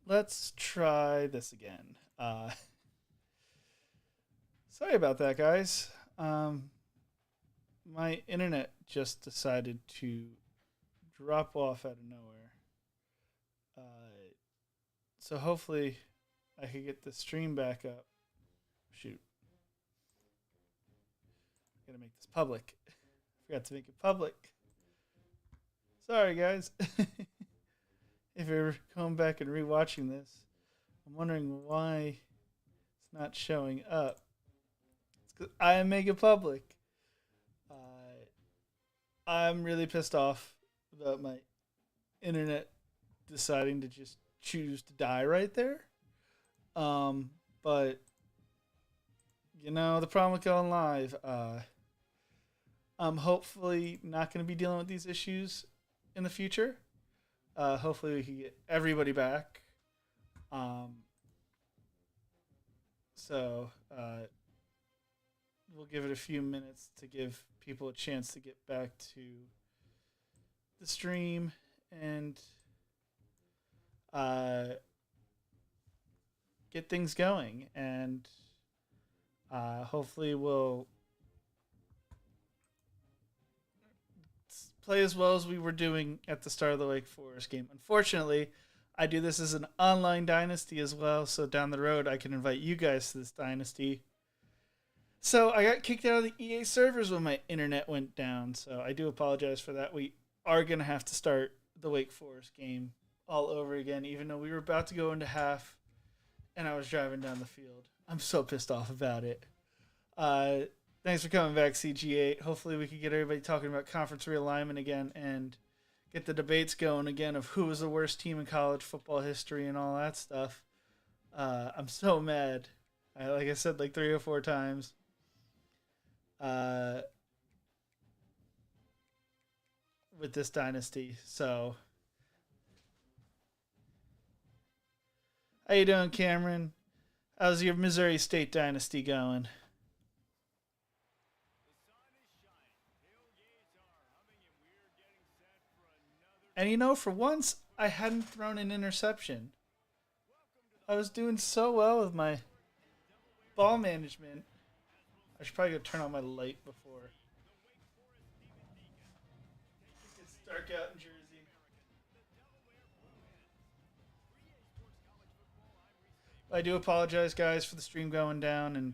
Let's try this again. Sorry about that, guys. My internet just decided to drop off out of nowhere. Uh, so hopefully I can get the stream back up. Shoot, gotta make this public. Forgot to make it public. Sorry, guys. If you're going back and rewatching this, I'm wondering why it's not showing up. It's 'cause I am making it public. Uh, I'm really pissed off about my internet deciding to just choose to die right there. But the problem with going live. I'm hopefully not going to be dealing with these issues in the future. Hopefully we can get everybody back. Um, so we'll give it a few minutes to give people a chance to get back to the stream and uh, get things going. And hopefully we'll play as well as we were doing at the start of the Wake Forest game. Unfortunately, I do this as an online dynasty as well, so down the road I can invite you guys to this dynasty. So I got kicked out of the EA servers when my internet went down, so I do apologize for that. We are going to have to start the Wake Forest game all over again, even though we were about to go into half and I was driving down the field. I'm so pissed off about it. Thanks for coming back, CG8. Hopefully we can get everybody talking about conference realignment again and get the debates going again of who was the worst team in college football history and all that stuff. I'm so mad. Like I said, like 3 or 4 times. With this dynasty. So, how you doing, Cameron? How's your Missouri State dynasty going? And for once, I hadn't thrown an interception. I was doing so well with my ball management. I should probably go turn on my light before. It's dark out in Jersey. I do apologize, guys, for the stream going down and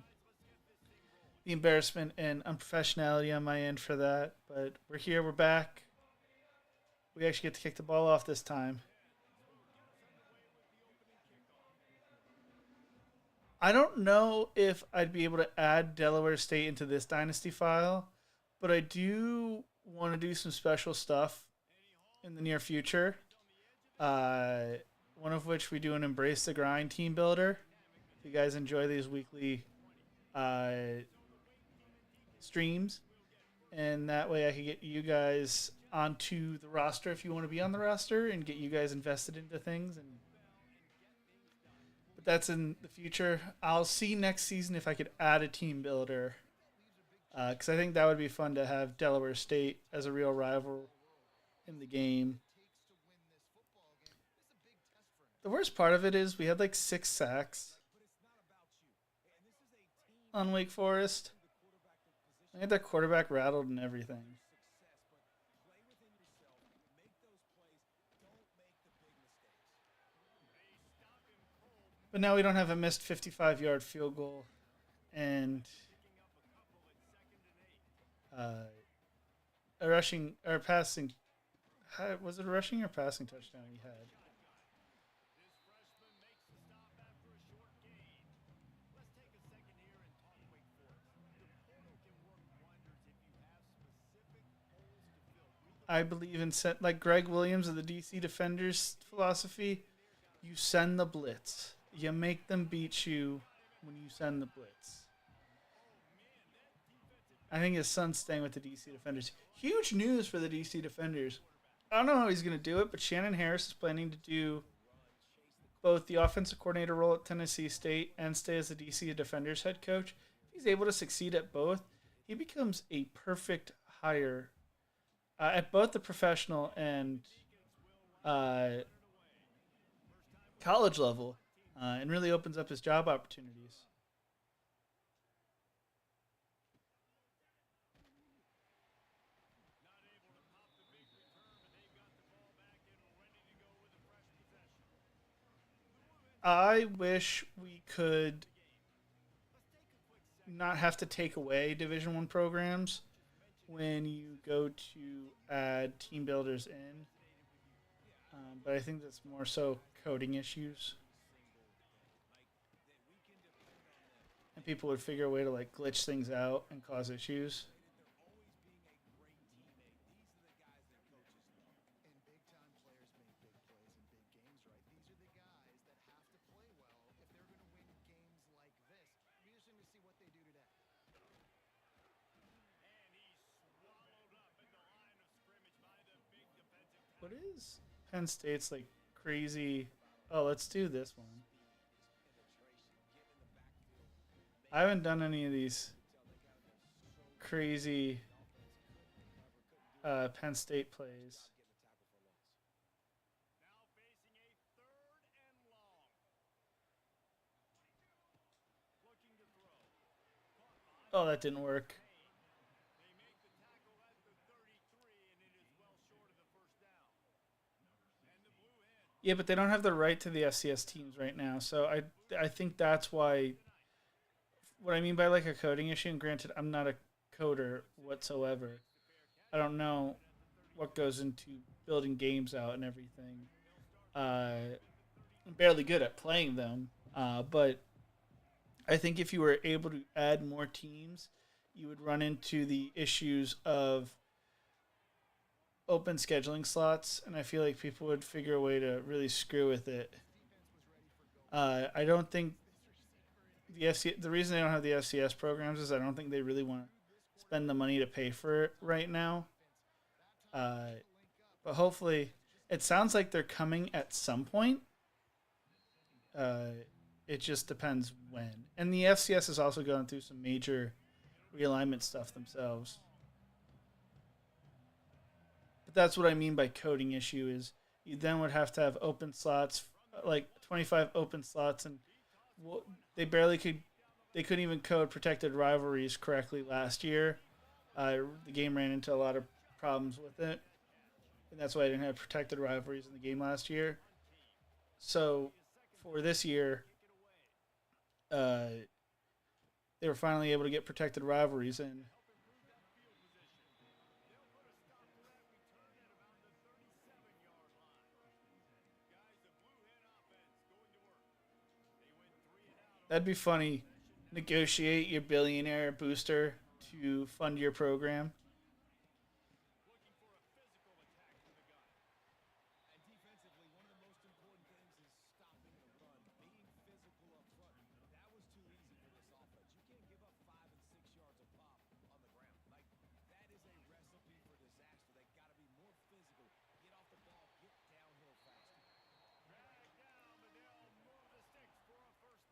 the embarrassment and unprofessionality on my end for that. But we're here, we're back. We actually get to kick the ball off this time. I don't know if I'd be able to add Delaware State into this dynasty file, but I do want to do some special stuff in the near future. One of which we do an Embrace the Grind team builder. If you guys enjoy these weekly streams, and that way I can get you guys onto the roster if you want to be on the roster and get you guys invested into things. But that's in the future. I'll see next season if I could add a team builder, because I think that would be fun to have Delaware State as a real rival in the game. The worst part of it is we had like 6 sacks on Wake Forest. I had that quarterback rattled and everything. But now we don't have a missed 55-yard field goal and a rushing or passing. Was it a rushing or passing touchdown he had? I believe in like Greg Williams of the DC Defenders philosophy. You send the blitz. You make them beat you when you send the blitz. I think his son's staying with the DC Defenders. Huge news for the DC Defenders. I don't know how he's going to do it, but Shannon Harris is planning to do both the offensive coordinator role at Tennessee State and stay as the DC Defenders head coach. If he's able to succeed at both, he becomes a perfect hire at both the professional and college level, and really opens up his job opportunities. I wish we could not have to take away Division One programs when you go to add team builders in, but I think that's more so coding issues, and people would figure a way to like glitch things out and cause issues. What is Penn State's like crazy? Oh, let's do this one. I haven't done any of these crazy Penn State plays. Oh, that didn't work. Yeah, but they don't have the right to the FCS teams right now, so I think that's why. What I mean by like a coding issue, and granted, I'm not a coder whatsoever. I don't know what goes into building games out and everything. I'm barely good at playing them, but I think if you were able to add more teams, you would run into the issues of open scheduling slots, and I feel like people would figure a way to really screw with it. I don't think the reason they don't have the FCS programs is I don't think they really want to spend the money to pay for it right now. Uh, but hopefully, it sounds like they're coming at some point. Uh, it just depends when. And the FCS is also going through some major realignment stuff themselves. But that's what I mean by coding issue is you then would have to have open slots, like 25 open slots, and they barely could. They couldn't even code protected rivalries correctly last year. The game ran into a lot of problems with it, and that's why I didn't have protected rivalries in the game last year. So for this year, uh, they were finally able to get protected rivalries in. That'd be funny. Negotiate your billionaire booster to fund your program.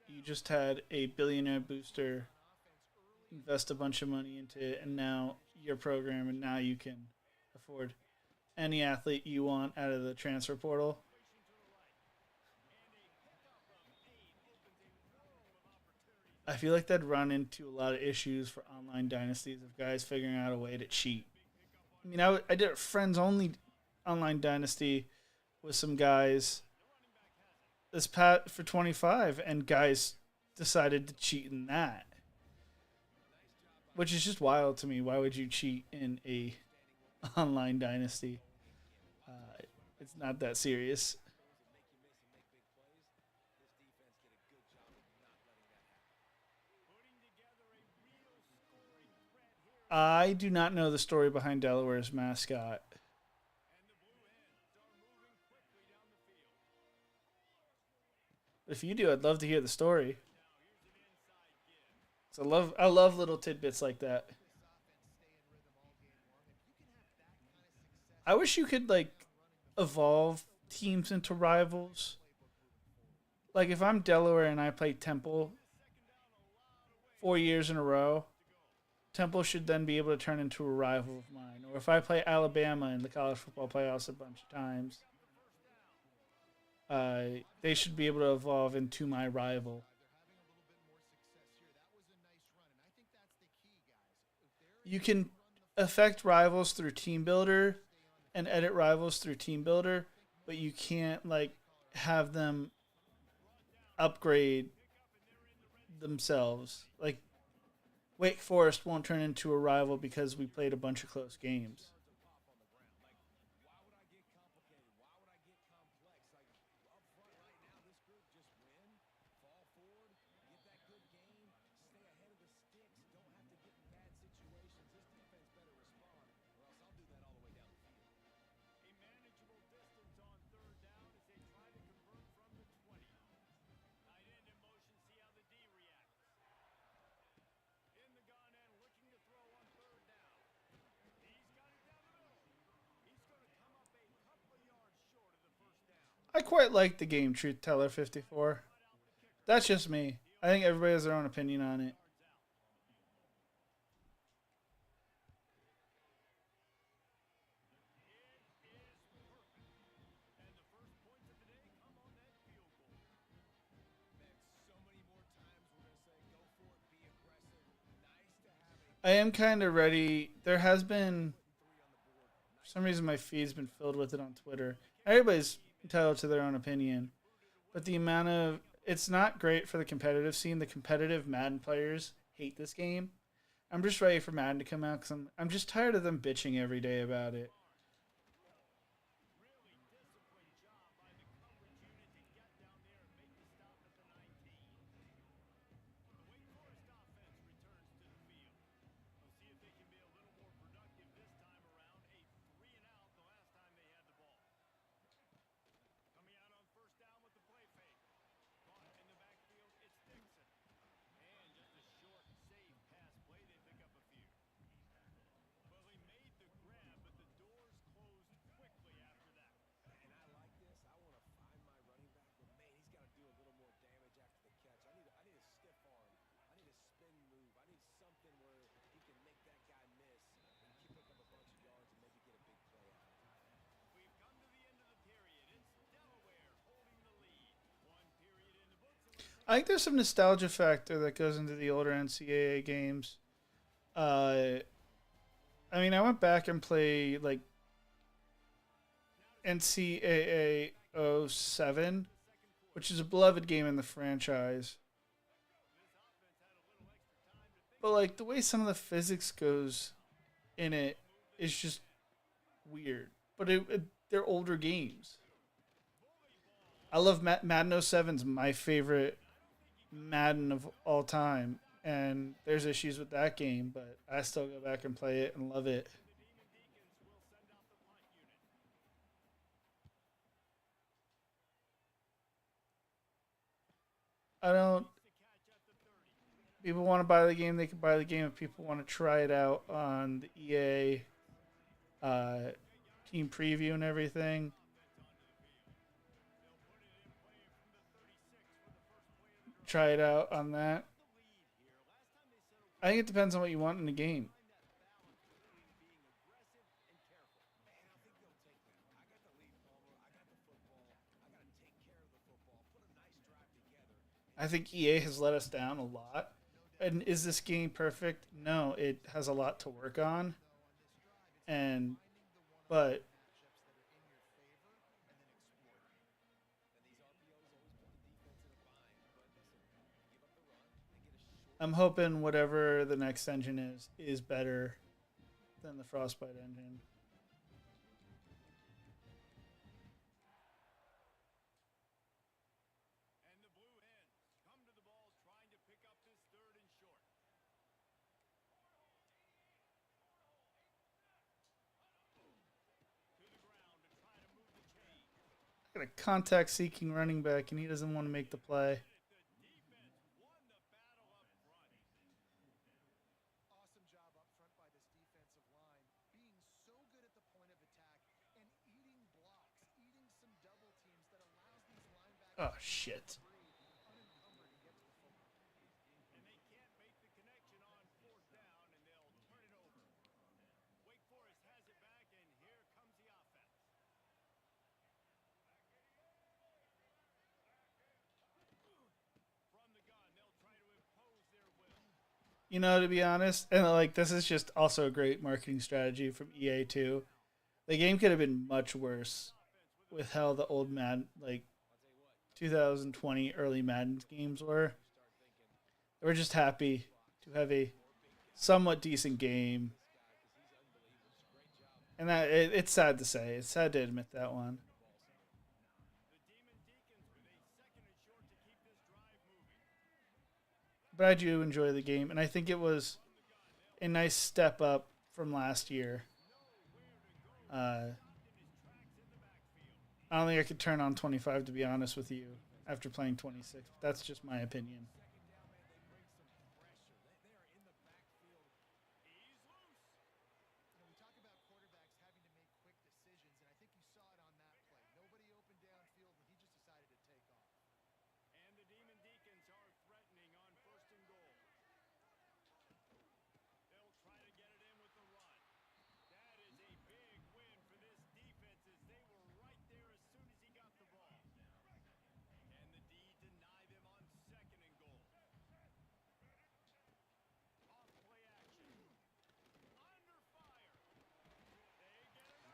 You just had a billionaire booster invest a bunch of money into it, and now your program, and now you can afford any athlete you want out of the transfer portal. I feel like that'd run into a lot of issues for online dynasties of guys figuring out a way to cheat. I mean, I did a friends only online dynasty with some guys this pat for 25, and guys decided to cheat in that, which is just wild to me. Why would you cheat in a online dynasty? Uh, it's not that serious. I do not know the story behind Delaware's mascot. If you do, I'd love to hear the story. So I love little tidbits like that. I wish you could like evolve teams into rivals. Like if I'm Delaware and I play Temple 4 years in a row, Temple should then be able to turn into a rival of mine. Or if I play Alabama in the college football playoffs a bunch of times, They should be able to evolve into my rival. You can affect rivals through team builder and edit rivals through team builder, but you can't like have them upgrade themselves. Like Wake Forest won't turn into a rival because we played a bunch of close games. I quite like the game Truth Teller 54. That's just me. I think everybody has their own opinion on it. I am kind of ready. There has been, for some reason, my feed's been filled with it on Twitter. Everybody's entitled to their own opinion, but the amount of it's not great for the competitive scene. The competitive Madden players hate this game. I'm just ready for Madden to come out because I'm just tired of them bitching every day about it. I think there's some nostalgia factor that goes into the older NCAA games. Uh, I mean, I went back and played like NCAA '07, which is a beloved game in the franchise. But like the way some of the physics goes in it is just weird. But they're older games. I love Madden '07's my favorite Madden of all time, and there's issues with that game, but I still go back and play it and love it. I don't. People want to buy the game, they can buy the game. If people want to try it out on the EA uh, team preview and everything, try it out on that. I think it depends on what you want in the game. I think EA has let us down a lot. And is this game perfect? No, it has a lot to work on. And but I'm hoping whatever the next engine is better than the Frostbite engine. Got a contact seeking running back and he doesn't want to make the play. Oh shit. To be honest, and like this is just also a great marketing strategy from EA too. The game could have been much worse with how the old Madden, like 2020 early Madden games were. They were just happy to have a somewhat decent game, and it's sad to say. It's sad to admit that one. But I do enjoy the game, and I think it was a nice step up from last year. Uh, I don't think I could turn on 25 to be honest with you after playing 26. That's just my opinion.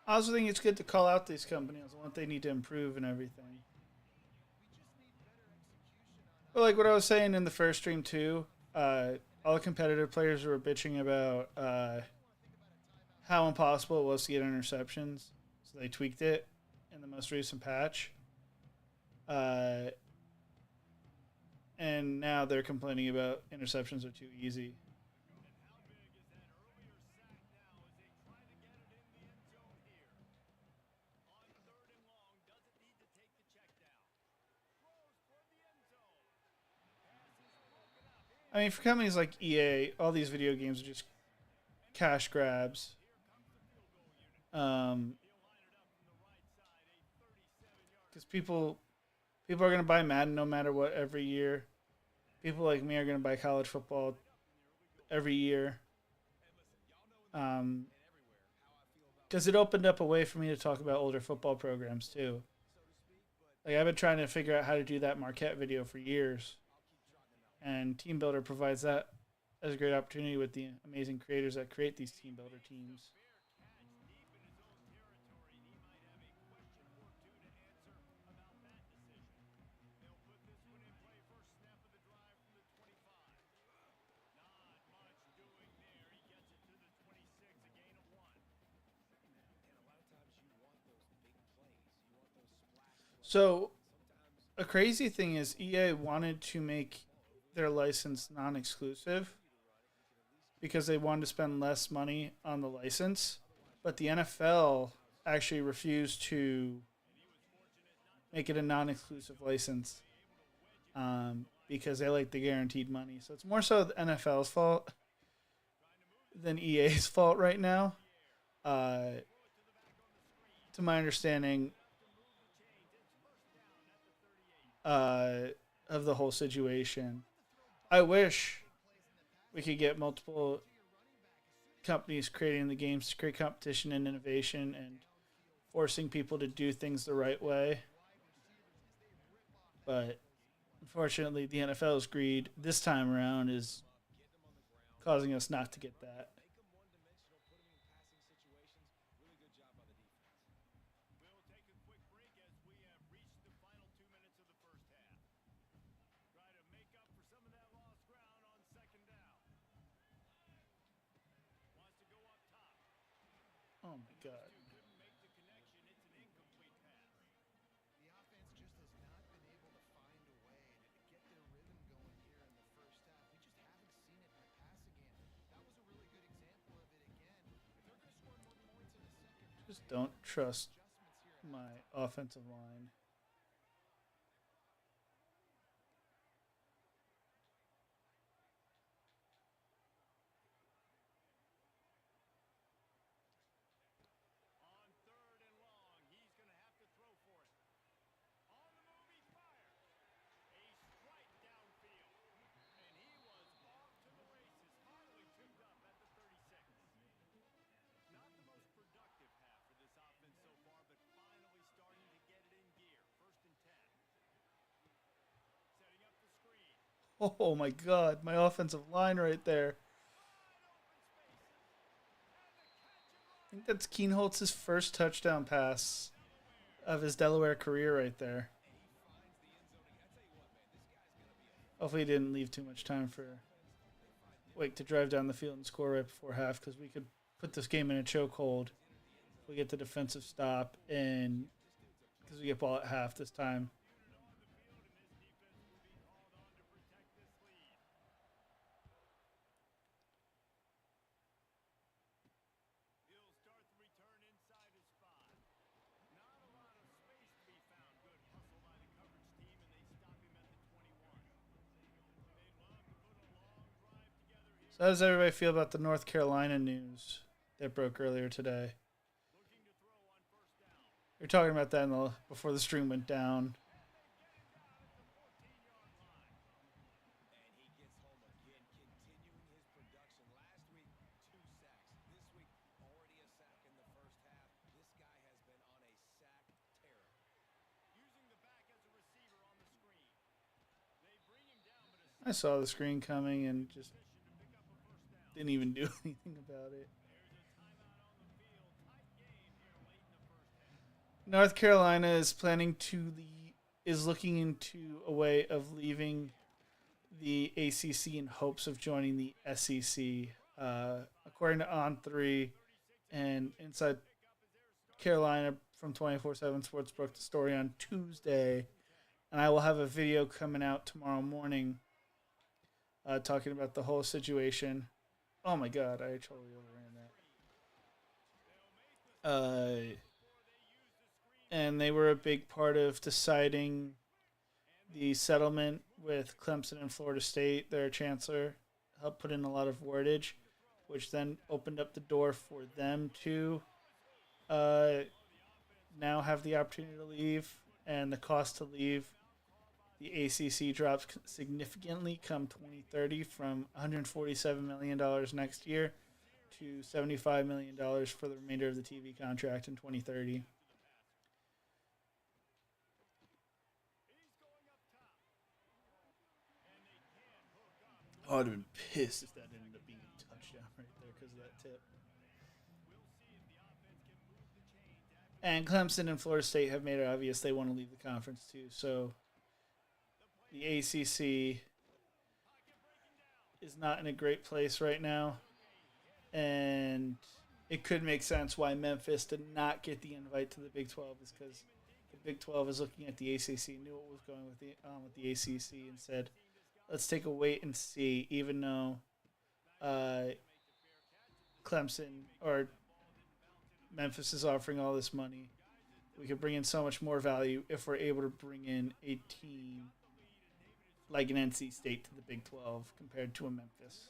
I also think it's good to call out these companies on what they need to improve and everything. But like what I was saying in the first stream too, all the competitive players were bitching about how impossible it was to get interceptions. So they tweaked it in the most recent patch. Uh, and now they're complaining about interceptions are too easy. I mean, for companies like EA, all these video games are just cash grabs. Because people are gonna buy Madden no matter what every year. People like me are gonna buy college football every year. Um, because it opened up a way for me to talk about older football programs too. Like I've been trying to figure out how to do that Marquette video for years, and Team Builder provides that as a great opportunity with the amazing creators that create these Team Builder teams. So a crazy thing is EA wanted to make their license non-exclusive because they wanted to spend less money on the license, but the NFL actually refused to make it a non-exclusive license because they like the guaranteed money. So it's more so the NFL's fault than EA's fault right now. Uh, to my understanding uh, of the whole situation, I wish we could get multiple companies creating the games to create competition and innovation and forcing people to do things the right way. But unfortunately, the NFL's greed this time around is causing us not to get that. Oh my god. Just don't trust my offensive line. Oh my god, my offensive line right there. think that's Kienholz's first touchdown pass of his Delaware career right there. Hopefully he didn't leave too much time for Wake to drive down the field and score right before half, because we could put this game in a chokehold if we get the defensive stop, and because we get ball at half this time. So how does everybody feel about the North Carolina news that broke earlier today? We were talking about that before the stream went down. I saw the screen coming and just didn't even do anything about it. North Carolina is looking into a way of leaving the ACC in hopes of joining the SEC. According to On3 and Inside Carolina from 24/7 Sports broke the story on Tuesday, and I will have a video coming out tomorrow morning talking about the whole situation. Oh my god, I totally overran that. And they were a big part of deciding the settlement with Clemson and Florida State. Their chancellor helped put in a lot of wordage, which then opened up the door for them to now have the opportunity to leave, and the cost to leave the ACC drops significantly come 2030 from $147 million next year to $75 million for the remainder of the TV contract in 2030. I would have been pissed if that ended up being a touchdown right there because of that tip. And Clemson and Florida State have made it obvious they want to leave the conference too. So the ACC is not in a great place right now. And it could make sense why Memphis did not get the invite to the Big 12 is because the Big 12 is looking at the ACC, knew what was going with the ACC, and said, let's take a wait and see, even though Clemson or Memphis is offering all this money. We could bring in so much more value if we're able to bring in a team like an NC State to the Big 12 compared to a Memphis.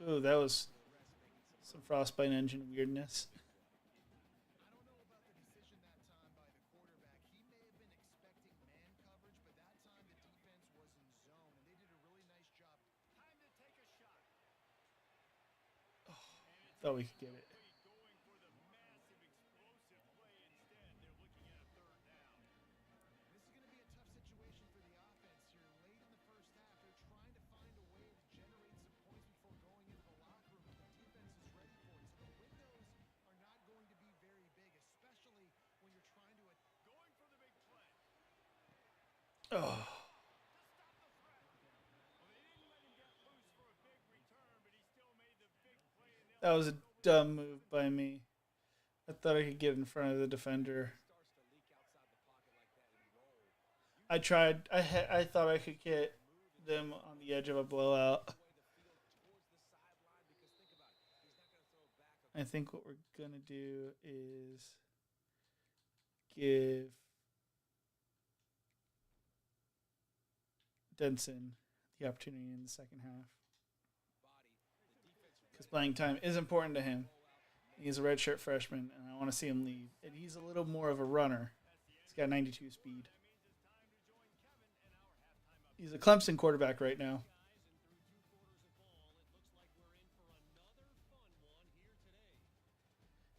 Ooh, that was some Frostbite engine weirdness. Oh, thought we could get it. Oh. That was a dumb move by me. I thought I could get in front of the defender. I tried. I thought I could get them on the edge of a blowout. I think what we're going to do is give Denson the opportunity in the second half. Because playing time is important to him. He's a redshirt freshman, and I want to see him leave. And he's a little more of a runner. He's got 92 speed. He's a Clemson quarterback right now.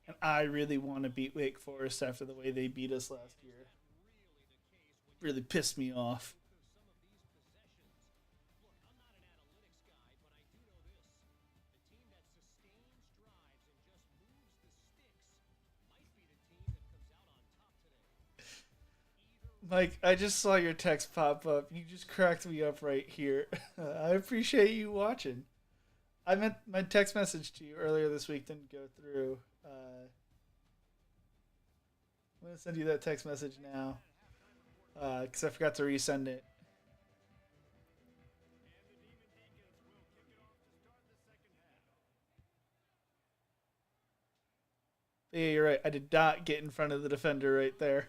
And I really want to beat Wake Forest after the way they beat us last year. Really pissed me off. Mike, I just saw your text pop up. You just cracked me up right here. I appreciate you watching. I meant my text message to you earlier this week didn't go through. I'm going to send you that text message now because I forgot to resend it. Yeah, you're right. I did not get in front of the defender right there.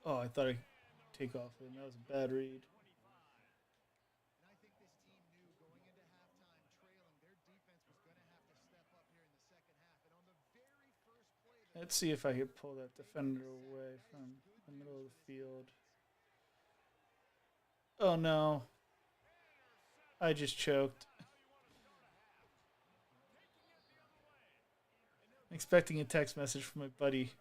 Oh, I thought I'd take off. That was a bad read. Let's see if I can pull that defender away from the middle of the field. Oh no. I just choked. I'm expecting a text message from my buddy.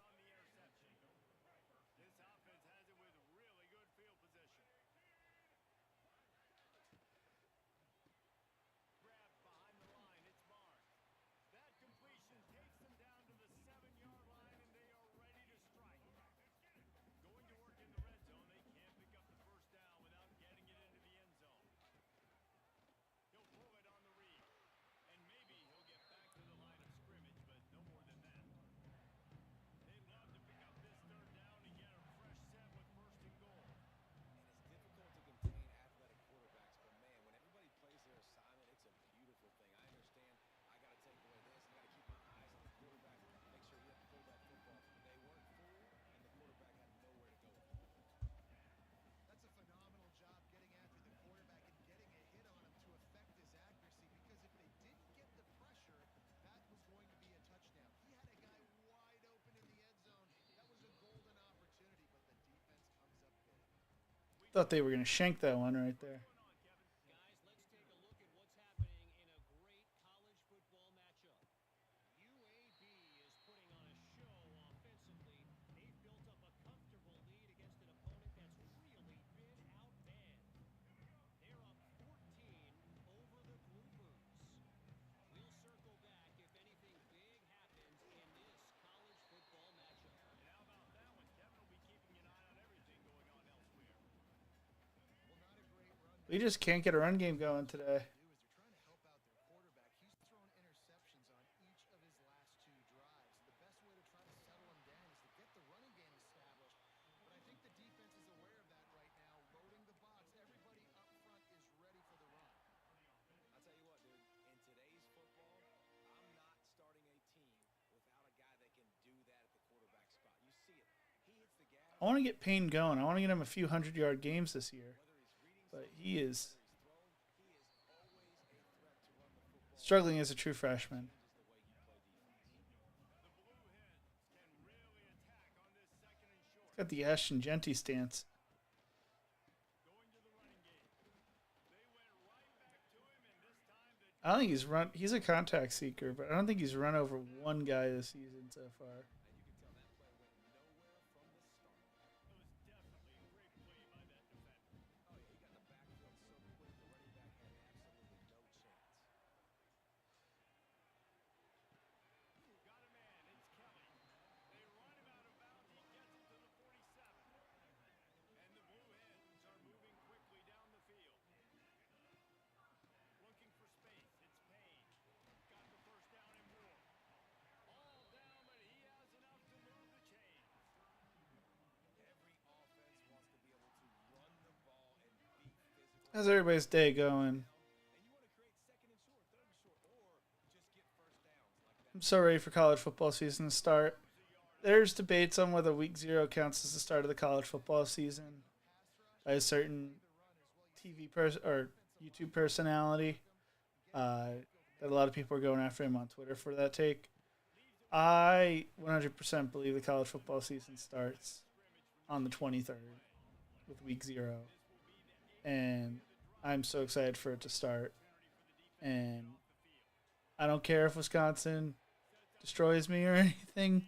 Thought they were going to shank that one right there. We just can't get a run game going today. I want to get Payne going. I want to get him a few 100-yard games this year. But he is struggling as a true freshman. He's got the Ashton Genty stance. I don't think he's run. He's a contact seeker, but I don't think he's run over one guy this season so far. How's everybody's day going? I'm so ready for college football season to start. There's debates on whether week 0 counts as the start of the college football season by a certain TV person or YouTube personality. That a lot of people are going after him on Twitter for that take. I 100% believe the college football season starts on the 23rd with week 0. And I'm so excited for it to start. And I don't care if Wisconsin destroys me or anything,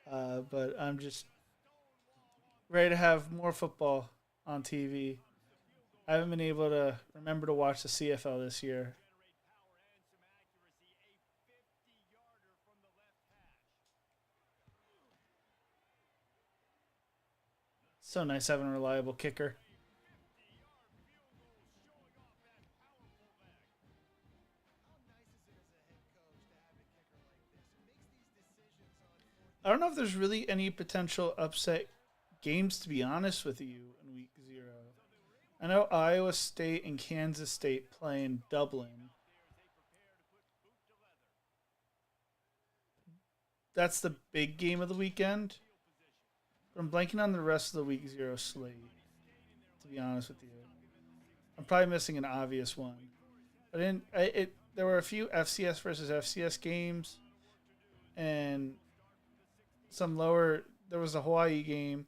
but I'm just ready to have more football on TV. I haven't been able to remember to watch the CFL this year. So nice having a reliable kicker. I don't know if there's really any potential upset games, to be honest with you, in week 0. I know Iowa State and Kansas State play in Dublin. That's the big game of the weekend. But I'm blanking on the rest of the week 0 slate, to be honest with you. I'm probably missing an obvious one. But there were a few FCS versus FCS games, and some lower. There was a Hawaii game,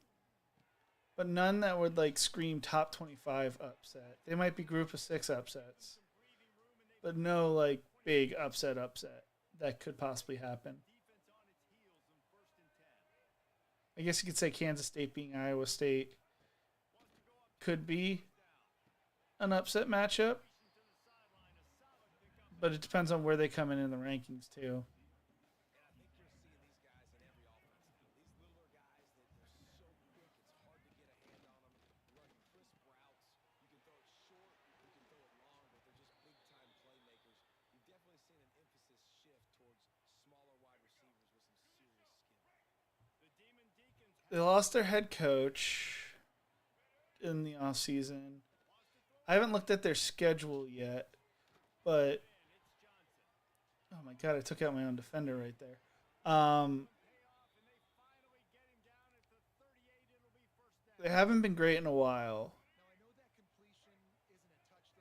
but none that would like scream top 25 upset. They might be group of 6 upsets, but no like big upset that could possibly happen. I guess you could say Kansas State being Iowa State could be an upset matchup, but it depends on where they come in the rankings too. They lost their head coach in the off season. I haven't looked at their schedule yet, but oh my god, I took out my own defender right there. They haven't been great in a while,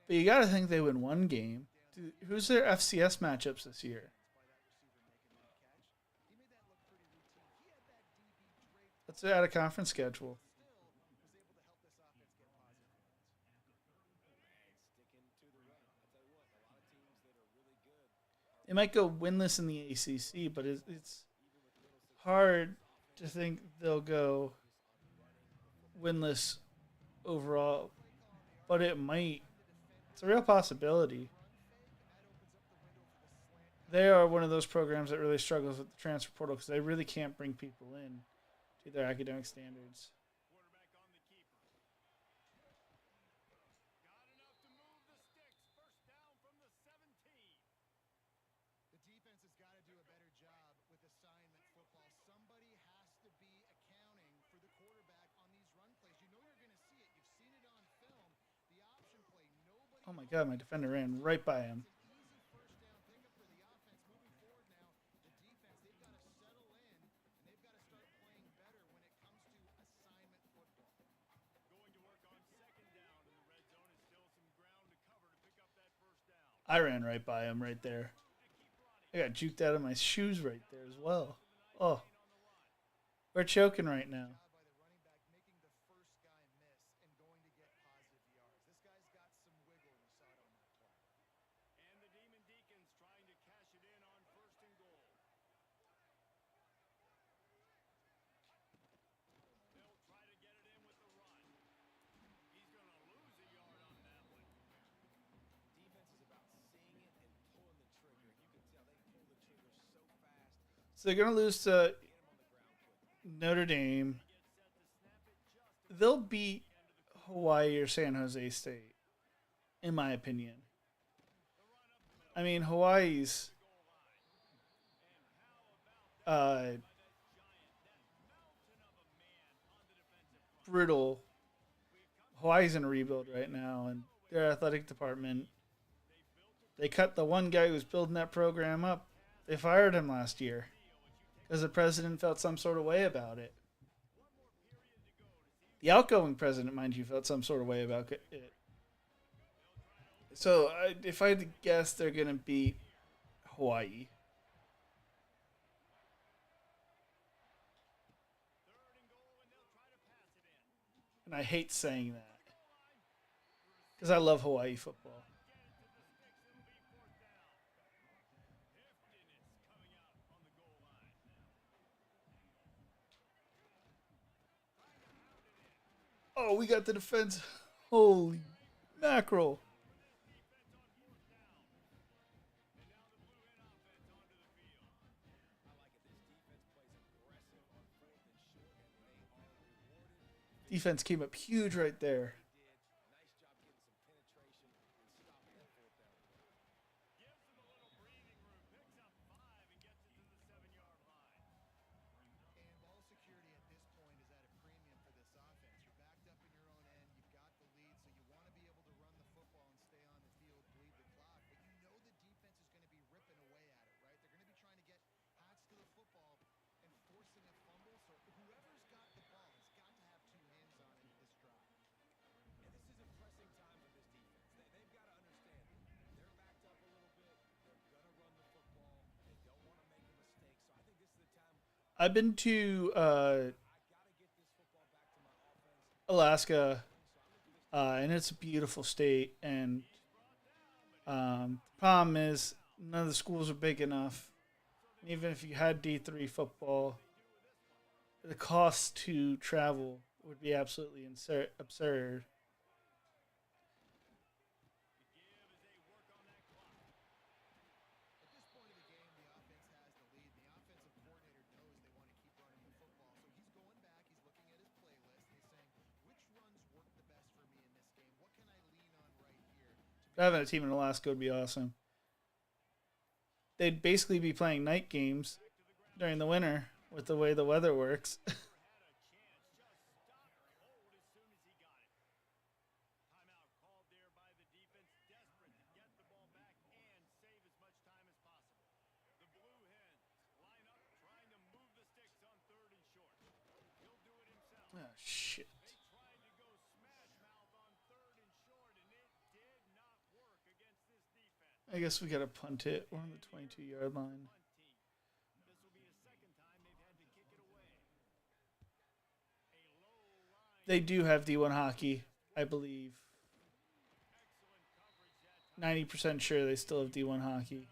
but you got to think they win one game. Who's their FCS matchups this year? That's their out of conference schedule. They might go winless in the ACC, but it's hard to think they'll go winless overall. But it might. It's a real possibility. They are one of those programs that really struggles with the transfer portal because they really can't bring people in to their academic standards. Oh my god, my defender ran right by him. I ran right by him right there. I got juked out of my shoes right there as well. Oh, we're choking right now. So they're going to lose to Notre Dame. They'll beat Hawaii or San Jose State, in my opinion. I mean, Hawaii's uh, brittle. Hawaii's in a rebuild right now, and their athletic department. They cut the one guy who was building that program up. They fired him last year because the president felt some sort of way about it. The outgoing president, mind you, felt some sort of way about it. So if I had to guess, they're going to beat Hawaii. And I hate saying that because I love Hawaii football. Oh, we got the defense. Holy mackerel. Defense came up huge right there. I've been to Alaska, and it's a beautiful state. And the problem is, none of the schools are big enough. And even if you had D3 football, the cost to travel would be absolutely absurd. Having a team in Alaska would be awesome. They'd basically be playing night games during the winter with the way the weather works. Oh, shit. I guess we got to punt it. We're on the 22-yard line. They do have D1 hockey, I believe. 90% sure they still have D1 hockey.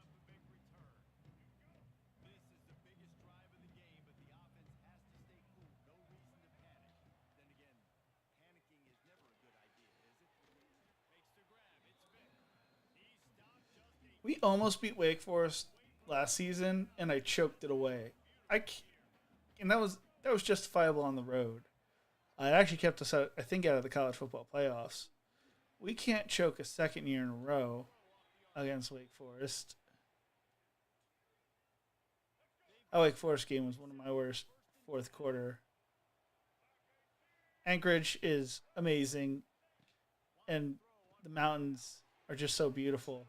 We almost beat Wake Forest last season, and I choked it away. And that was justifiable on the road. It actually kept us out, I think, out of the college football playoffs. We can't choke a second year in a row against Wake Forest. That Wake Forest game was one of my worst fourth quarter. Anchorage is amazing, and the mountains are just so beautiful.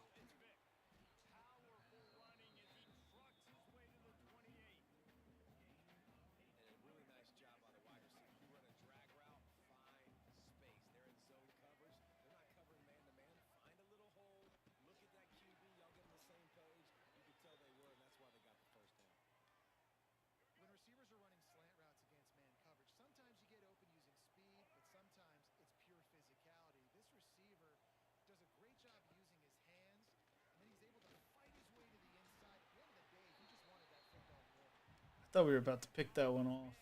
I thought we were about to pick that one off.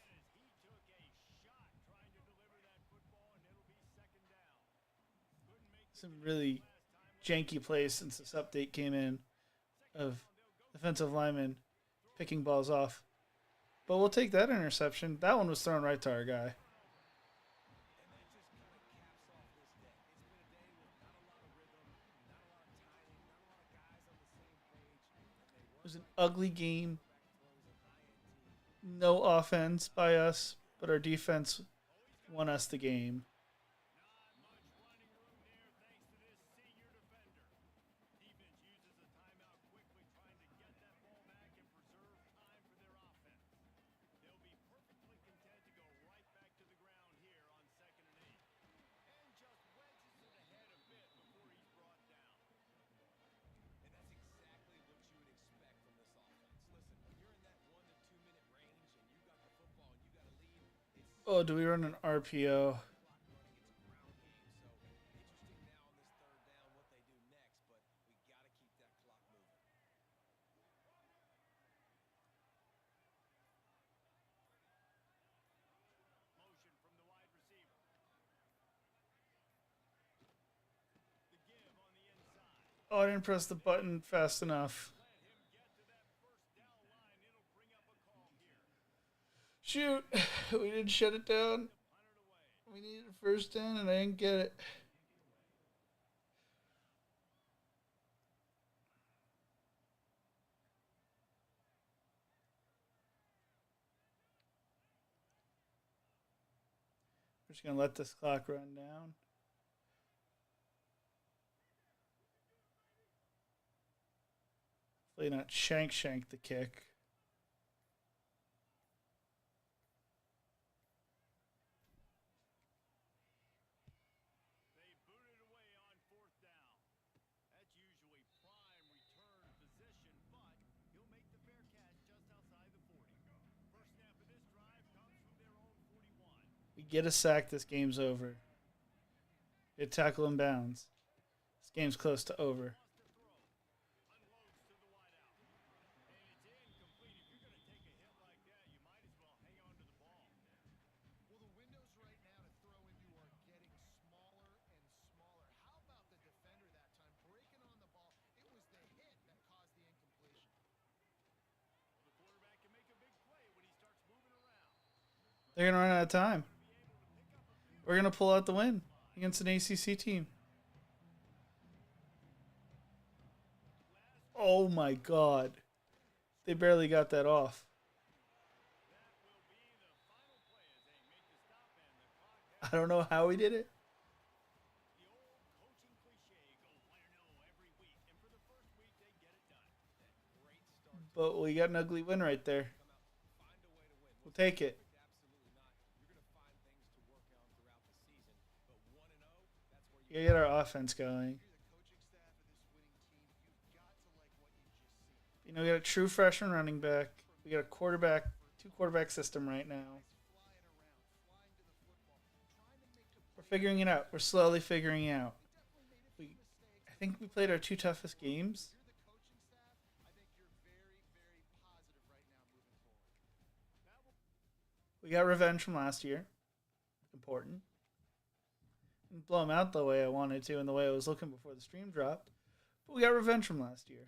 Some really janky plays since this update came in of defensive linemen picking balls off. But we'll take that interception. That one was thrown right to our guy. It was an ugly game. No offense by us, but our defense won us the game. Oh, do we run an RPO? Oh, I didn't press the button fast enough. Shoot, we didn't shut it down. We needed a first down, and I didn't get it. We're just going to let this clock run down. Hopefully not shank the kick. We get a sack, this game's over. Get tackle in bounds. This game's close to over. They're going to run out of time. We're going to pull out the win against an ACC team. Oh my God. They barely got that off. I don't know how we did it. But we got an ugly win right there. We'll take it. You gotta get our offense going. You know, we got a true freshman running back. We got a quarterback, 2-quarterback system right now. We're figuring it out. We're slowly figuring it out. I think we played our 2 toughest games. We got revenge from last year. Important. Didn't blow them out the way I wanted to and the way I was looking before the stream dropped. But we got revenge from last year.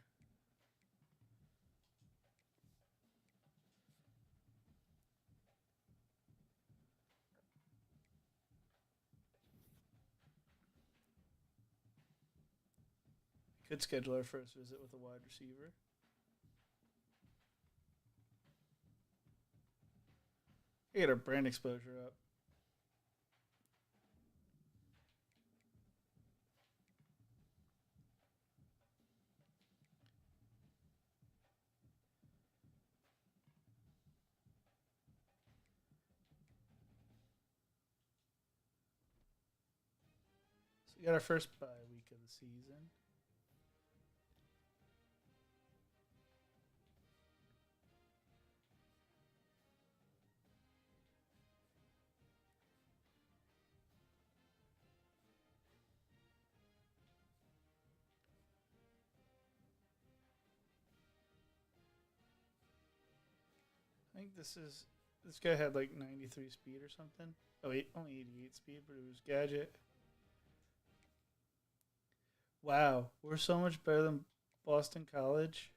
Could schedule our first visit with a wide receiver. Get our brand exposure up. So we got our first bye week of the season. I think this guy had like 93 speed or something. Oh, wait, only 88 speed, but it was gadget. Wow, we're so much better than Boston College.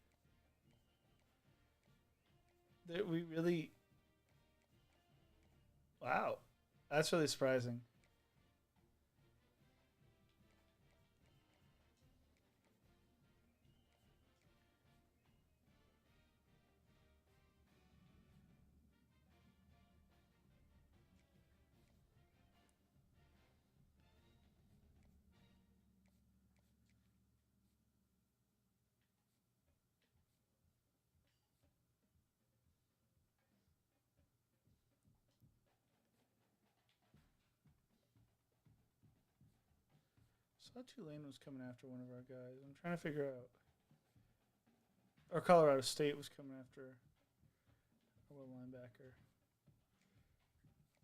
That we really, wow, that's really surprising. I thought Tulane was coming after one of our guys. I'm trying to figure out. Or Colorado State was coming after a little linebacker.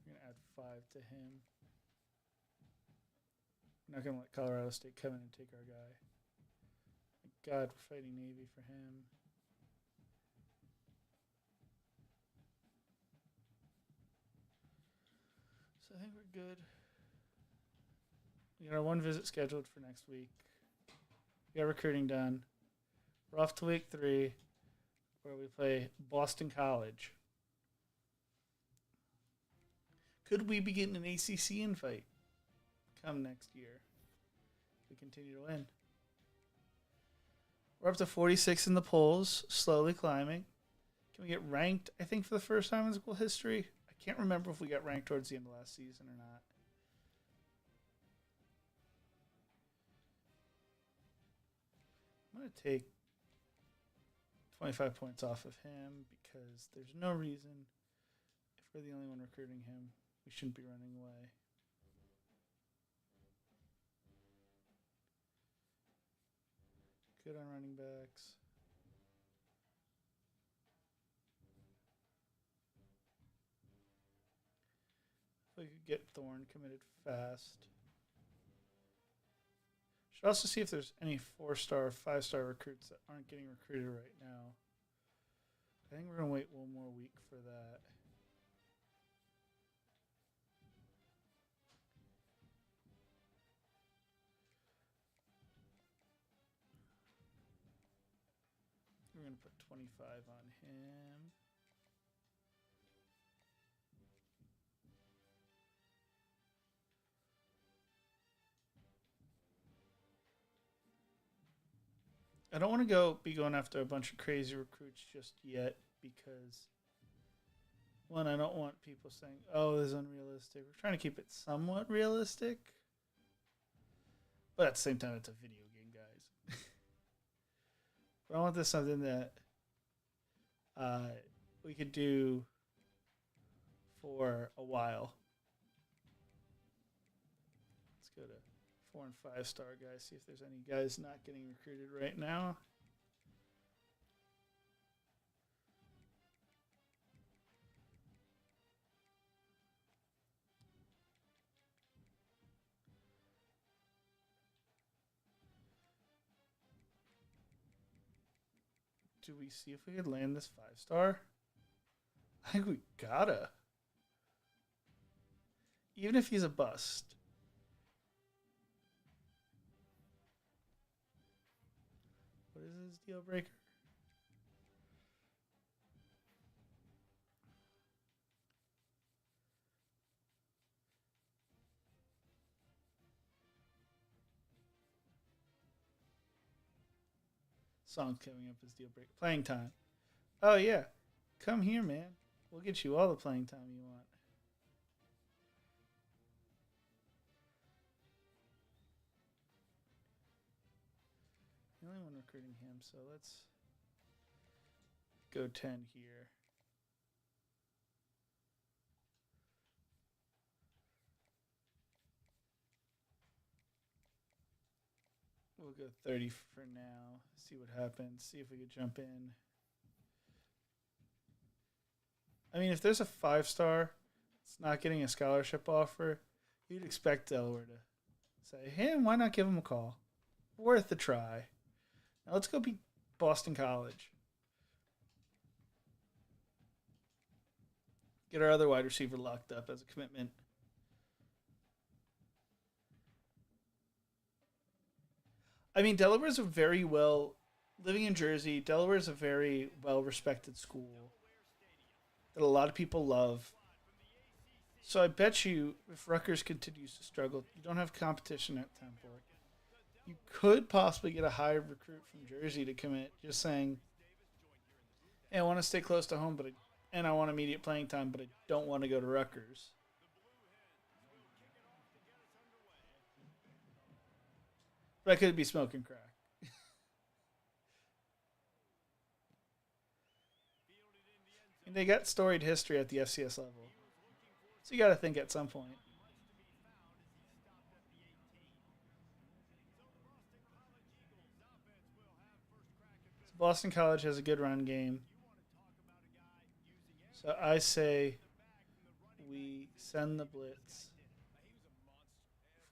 We're going to add 5 to him. We're not going to let Colorado State come in and take our guy. Thank God we're fighting Navy for him. So I think we're good. We got our one visit scheduled for next week. We got recruiting done. We're off to week 3, where we play Boston College. Could we be getting an ACC invite come next year if we continue to win? We're up to 46 in the polls, slowly climbing. Can we get ranked, I think, for the first time in school history? I can't remember if we got ranked towards the end of last season or not. I'm going to take 25 points off of him because there's no reason, if we're the only one recruiting him, we shouldn't be running away. Good on running backs. If we could get Thorne committed fast. Should also see if there's any 4-star, 5-star recruits that aren't getting recruited right now. I think we're going to wait one more week for that. We're going to put 25 on him. I don't want to be going after a bunch of crazy recruits just yet because, one, I don't want people saying, oh, this is unrealistic. We're trying to keep it somewhat realistic. But at the same time, it's a video game, guys. But I want this something that we could do for a while. Let's go to 4- and 5-star guys. See if there's any guys not getting recruited right now. Do we see if we could land this 5-star? I think we gotta. Even if he's a bust. What is his deal breaker? Song's coming up as deal breaker. Playing time. Oh, yeah. Come here, man. We'll get you all the playing time you want. The only one recruiting him, so let's go 10 here. We'll go 30 for now. See what happens. See if we could jump in. I mean, if there's a 5-star that's not getting a scholarship offer, you'd expect Delaware to say, hey, why not give him a call? Worth a try. Now let's go beat Boston College. Get our other wide receiver locked up as a commitment. I mean, Delaware's a very living in Jersey, Delaware is a very well-respected school that a lot of people love. So I bet you if Rutgers continues to struggle, you don't have competition at Temple. You could possibly get a high recruit from Jersey to commit, just saying, hey, I want to stay close to home, and I want immediate playing time, but I don't want to go to Rutgers. But I could be smoking crack. And they got storied history at the FCS level. So you got to think at some point. So Boston College has a good run game. So I say we send the blitz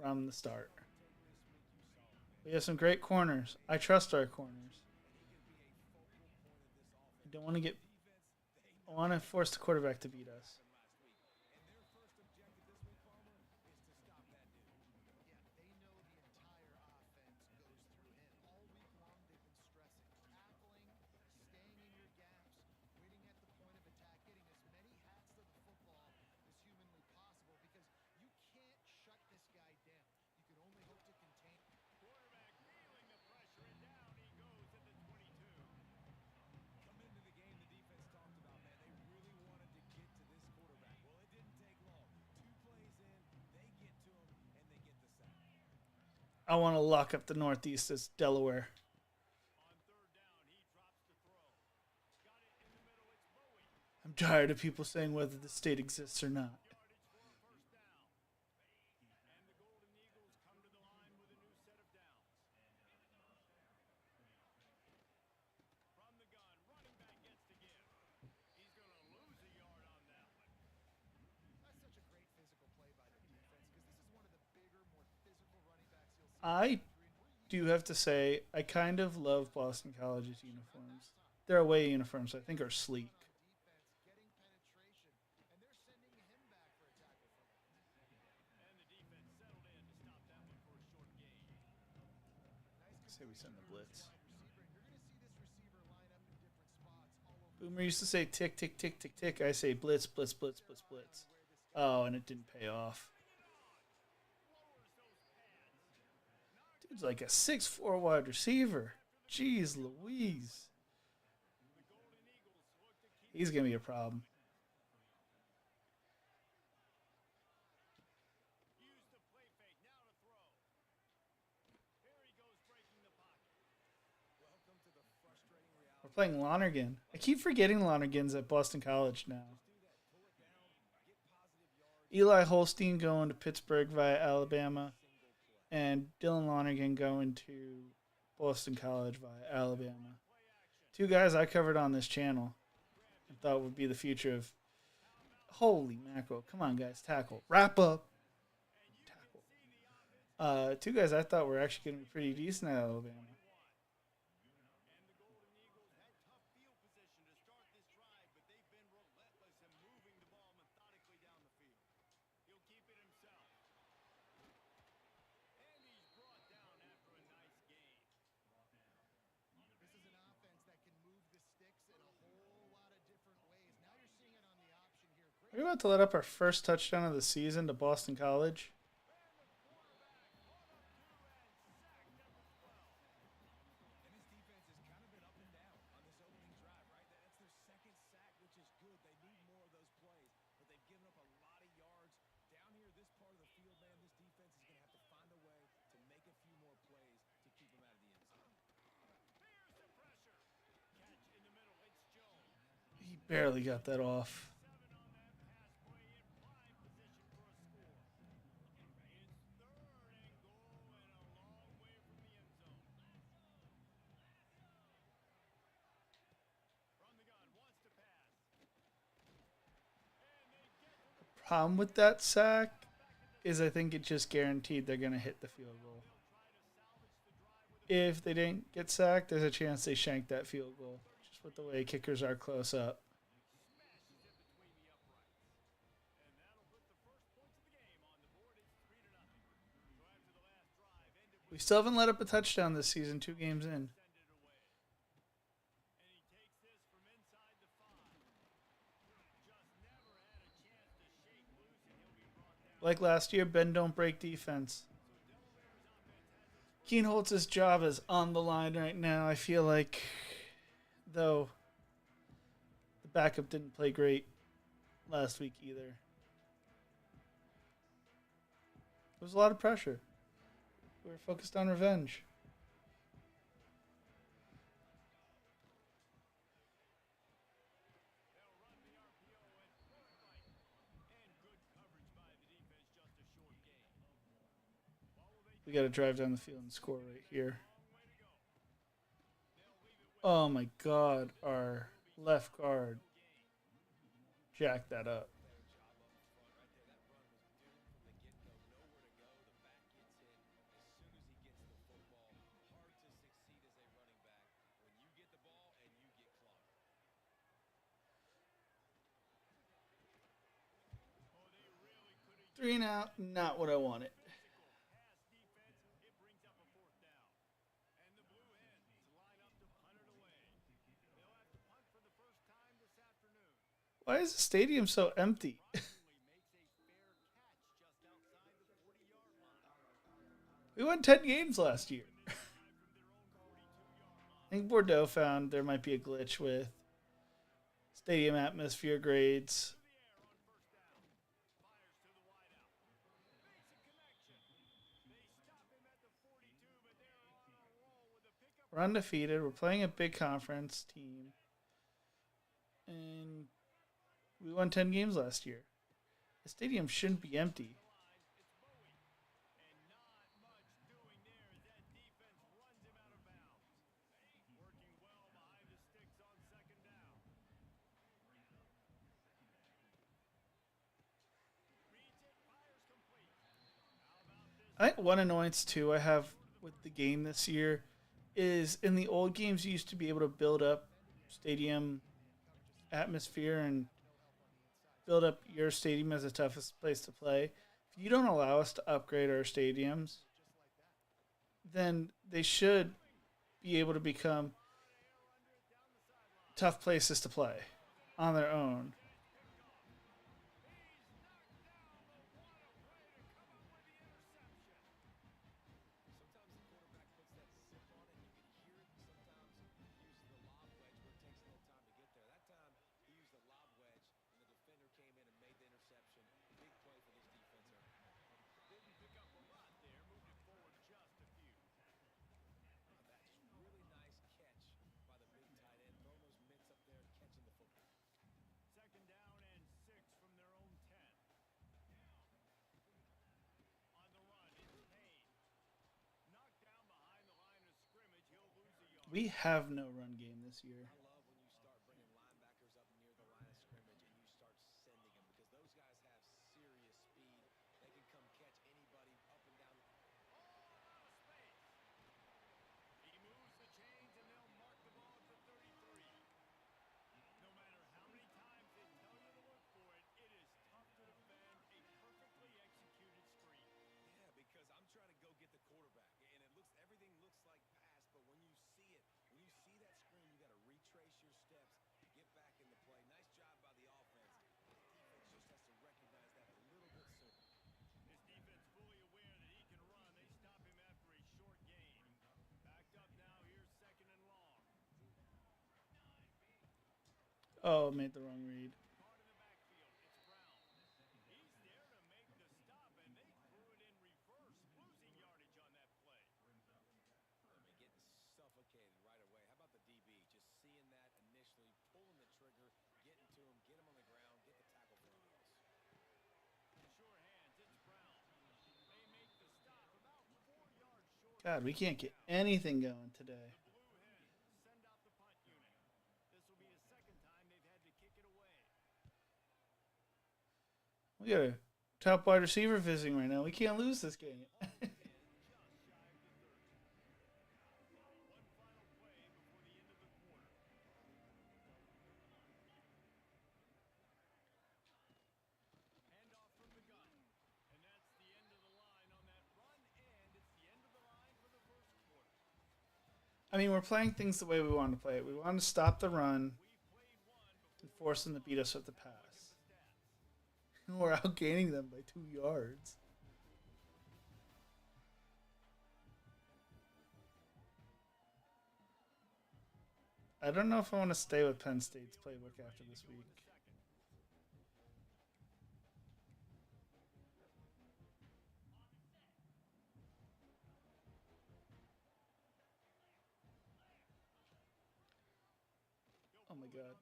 from the start. We have some great corners. I trust our corners. I don't want to get. I want to force the quarterback to beat us. I want to lock up the Northeast as Delaware. I'm tired of people saying whether the state exists or not. I do have to say, I kind of love Boston College's uniforms. Their away uniforms, I think, are sleek. Say we send the blitz. Boomer used to say tick, tick, tick, tick, tick. I say blitz, blitz, blitz, blitz, blitz. Oh, and it didn't pay off. Dude's like a 6'4" wide receiver. Jeez Louise. He's going to be a problem. We're playing Lonergan. I keep forgetting Lonergan's at Boston College now. Eli Holstein going to Pittsburgh via Alabama. And Dylan Lonergan going to Boston College via Alabama. Two guys I covered on this channel and thought would be the future of. Holy mackerel. Come on, guys. Tackle. Wrap up. Tackle. Two guys I thought were actually going to be pretty decent at Alabama. We're about to let up our first touchdown of the season to Boston College. He barely got that off. Problem with that sack is I think it just guaranteed they're going to hit the field goal. If they didn't get sacked, there's a chance they shank that field goal. Just with the way kickers are close up. We still haven't let up a touchdown this season, 2 games in. Like last year, bend don't break defense. Kienholz's job is on the line right now. I feel like, though, the backup didn't play great last week either. There was a lot of pressure. We were focused on revenge. We got to drive down the field and score right here. Oh my God, our left guard jacked that up. 3 and out, not what I wanted. Why is the stadium so empty? We won 10 games last year. I think Bordeaux found there might be a glitch with stadium atmosphere grades. We're undefeated. We're playing a big conference team. And we won 10 games last year. The stadium shouldn't be empty. I think one annoyance too I have with the game this year is in the old games you used to be able to build up stadium atmosphere and build up your stadium as the toughest place to play. If you don't allow us to upgrade our stadiums, then they should be able to become tough places to play on their own. We have no run game this year. Oh, made the wrong read. God, we can't get anything going today. We got a top wide receiver visiting right now. We can't lose this game. I mean, we're playing things the way we want to play it. We want to stop the run and force them to beat us with the pass. We're outgaining them by 2 yards. I don't know if I want to stay with Penn State's playbook after this week. Oh my god.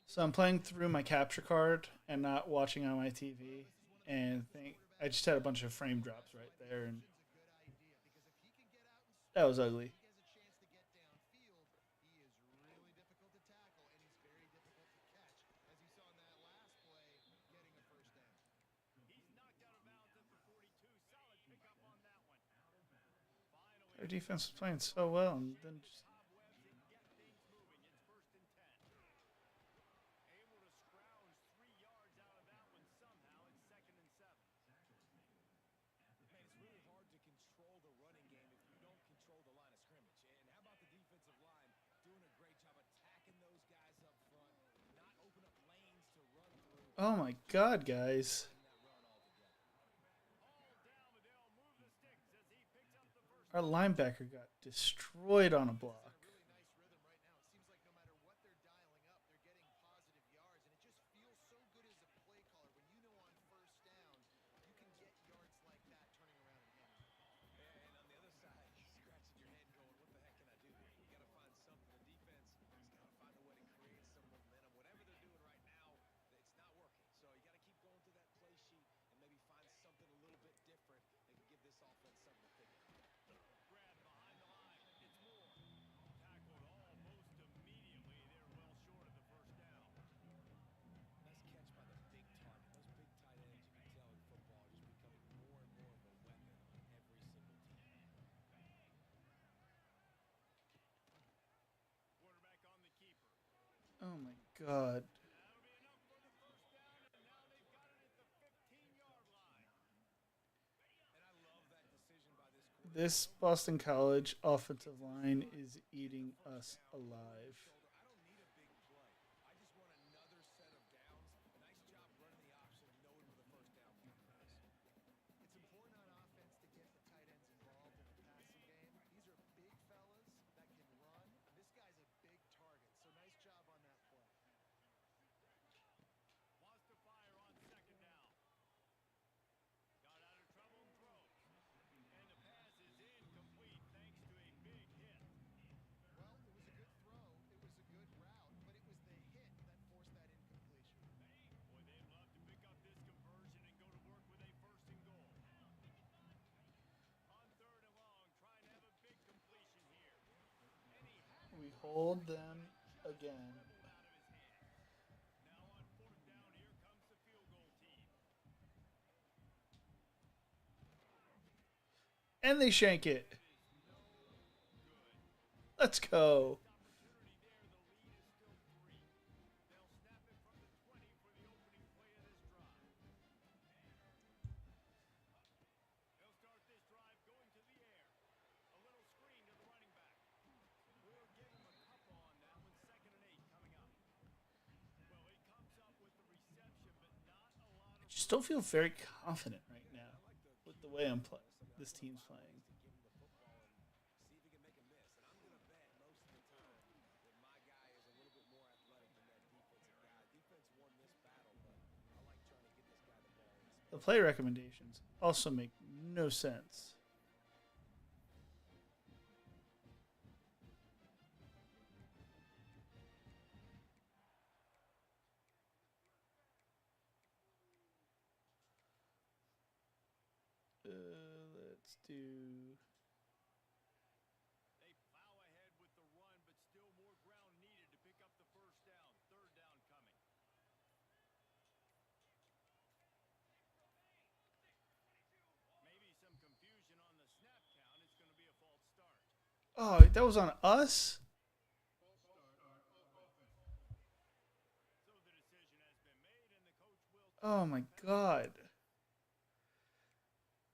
So I'm playing through my capture card and not watching on my TV, and I just had a bunch of frame drops right there, and that was ugly. Their defense was playing so well, and then just Oh my god, guys. Our linebacker got destroyed on a block. Oh my god. This Boston College offensive line is eating us alive. We hold them again. And they shank it. Let's go. I just don't feel very confident right now with the way I'm playing. This team's playing. The play recommendations also make no sense. Let's do. Oh, that was on us? Oh my god.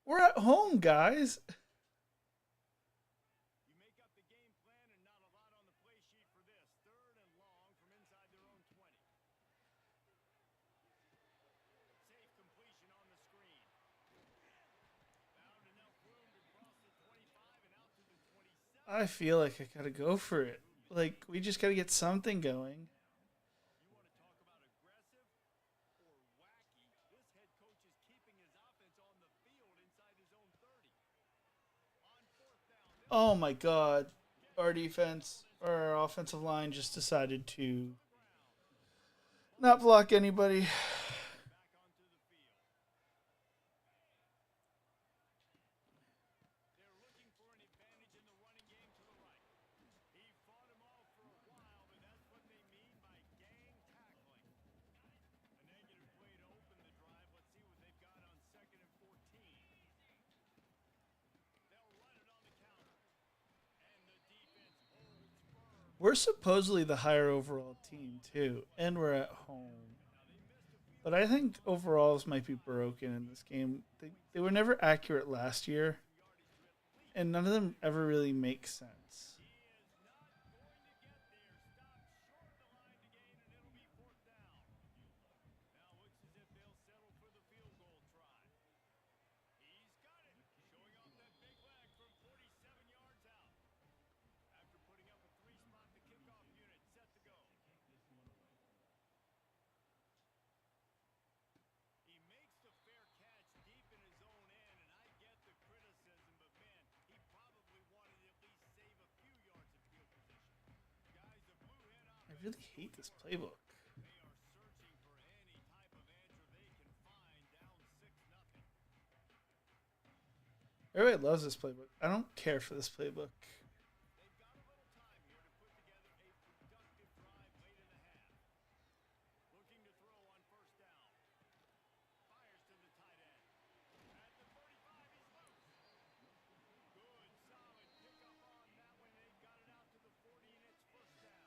We're at home, guys. I feel like I gotta go for it. Like, we just gotta get something going. Oh my god. Our defense, or our offensive line just decided to not block anybody. We're supposedly the higher overall team, too, and we're at home. But I think overalls might be broken in this game. They were never accurate last year, and none of them ever really make sense. really hate this playbook. Everybody loves this playbook. I don't care for this playbook.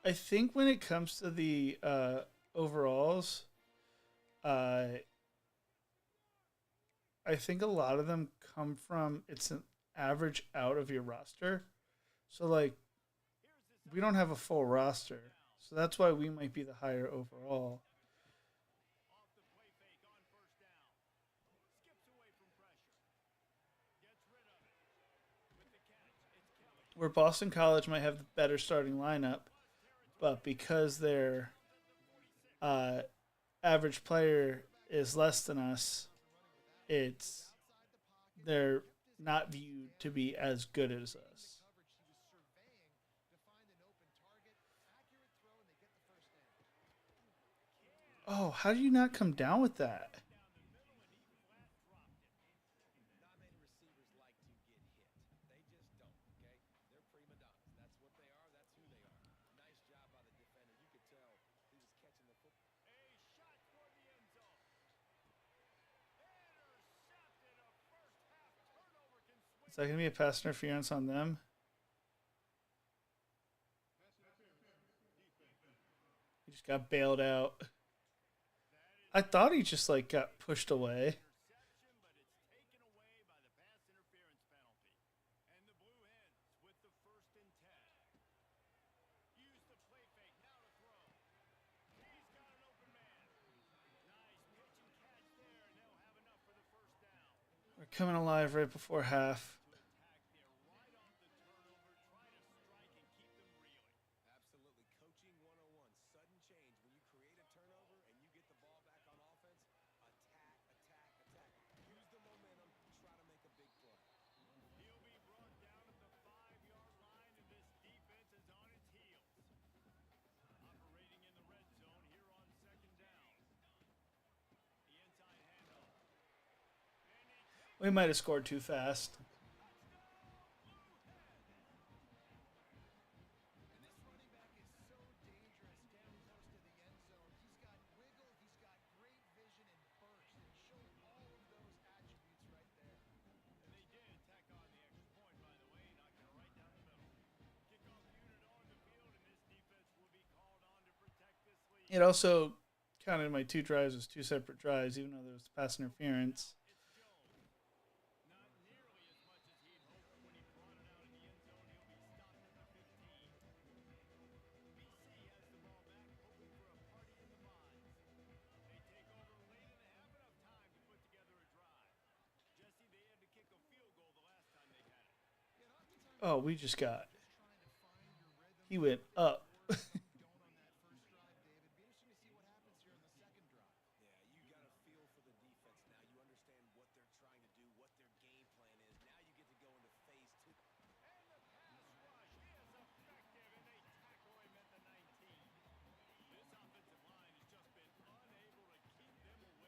I think when it comes to the overalls, uh, I think a lot of them come from it's an average out of your roster. So like we don't have a full roster, so that's why we might be the higher overall. Where Boston College might have the better starting lineup, but because their uh, average player is less than us, it's they're not viewed to be as good as us. Oh, how do you not come down with that? Is that going to be a pass interference on them? He just got bailed out. I thought he just like got pushed away. We're coming alive right before half. We might have scored too fast. It also counted my two drives as two separate drives, even though there was pass interference. Oh, we just got. He went up.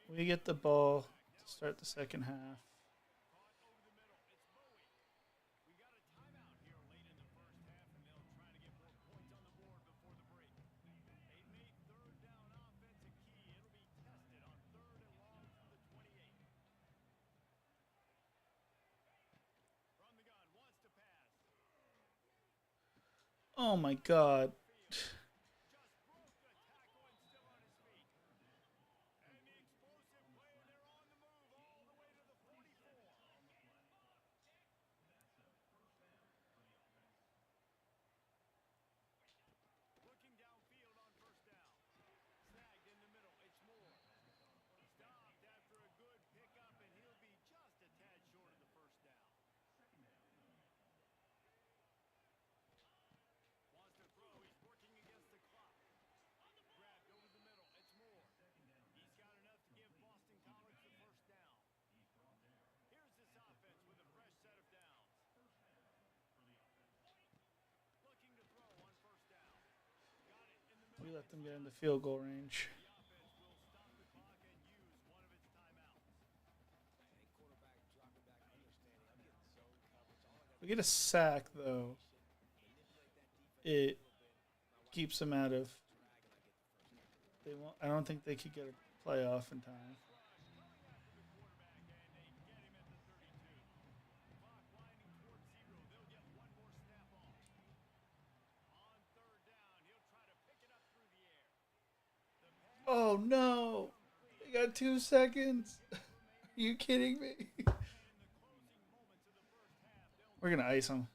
We get the ball to start the second half. Oh my god. let them get into field goal range. We get a sack though. It keeps them out of. They won't. I don't think they could get a playoff in time. Oh no! They got 2 seconds. Are you kidding me? We're gonna ice them.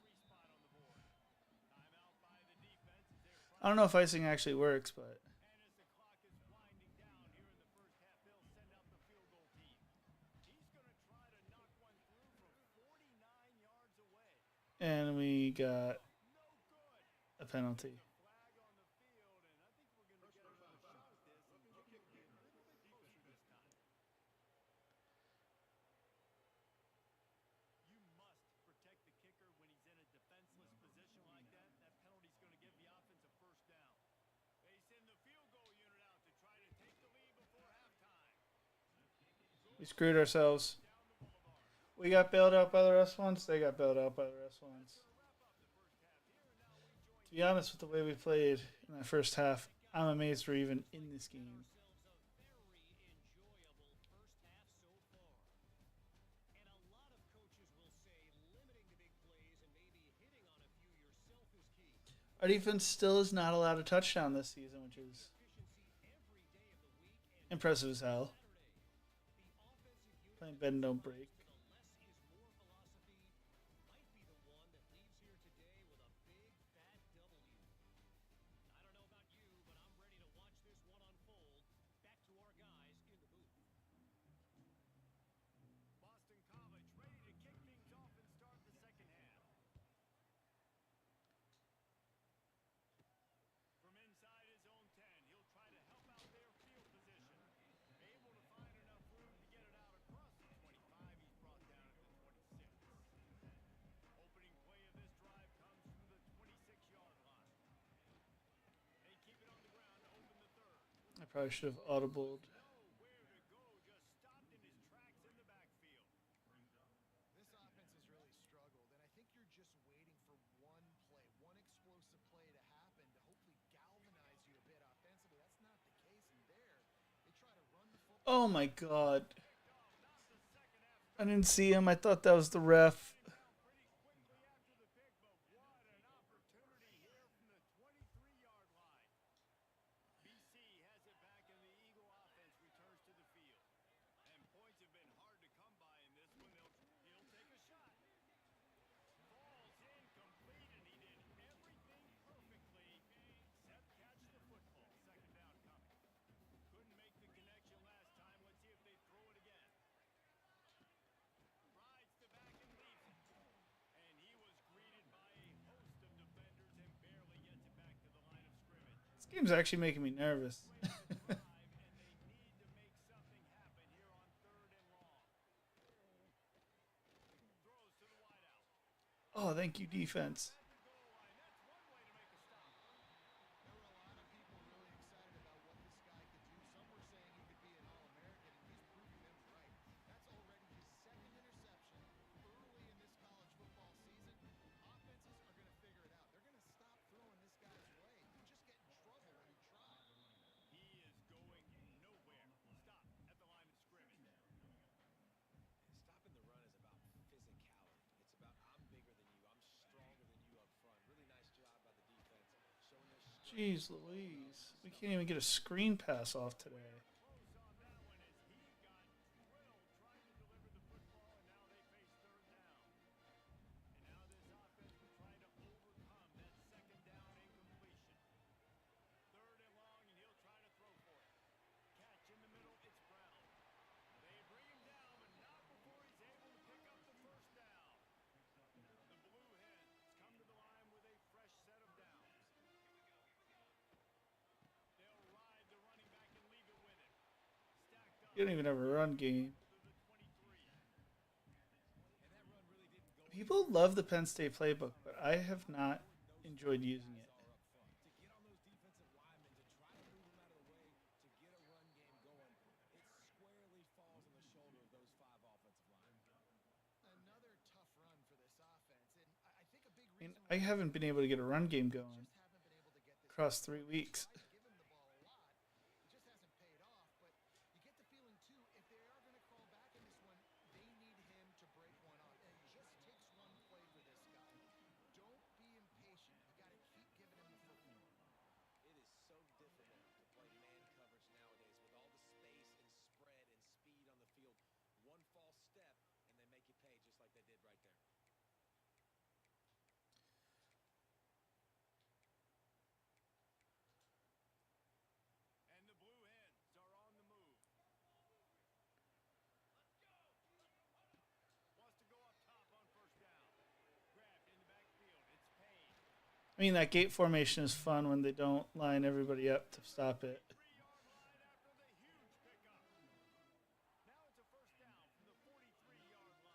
I don't know if icing actually works, but. And we got a penalty. We screwed ourselves. We got bailed out by the rest once. They got bailed out by the rest once. To be honest with the way we played in that first half, I'm amazed we're even in this game. Our defense still is not allowed a touchdown this season, which is impressive as hell. Playing bend don't break. I probably should have audibled. Oh my god. I didn't see him. I thought that was the ref. This game's actually making me nervous. Oh, thank you, defense. Jeez Louise. We can't even get a screen pass off today. You don't even have a run game. People love the Penn State playbook, but I have not enjoyed using it. I haven't been able to get a run game going across 3 weeks. I mean, that gate formation is fun when they don't line everybody up to stop it.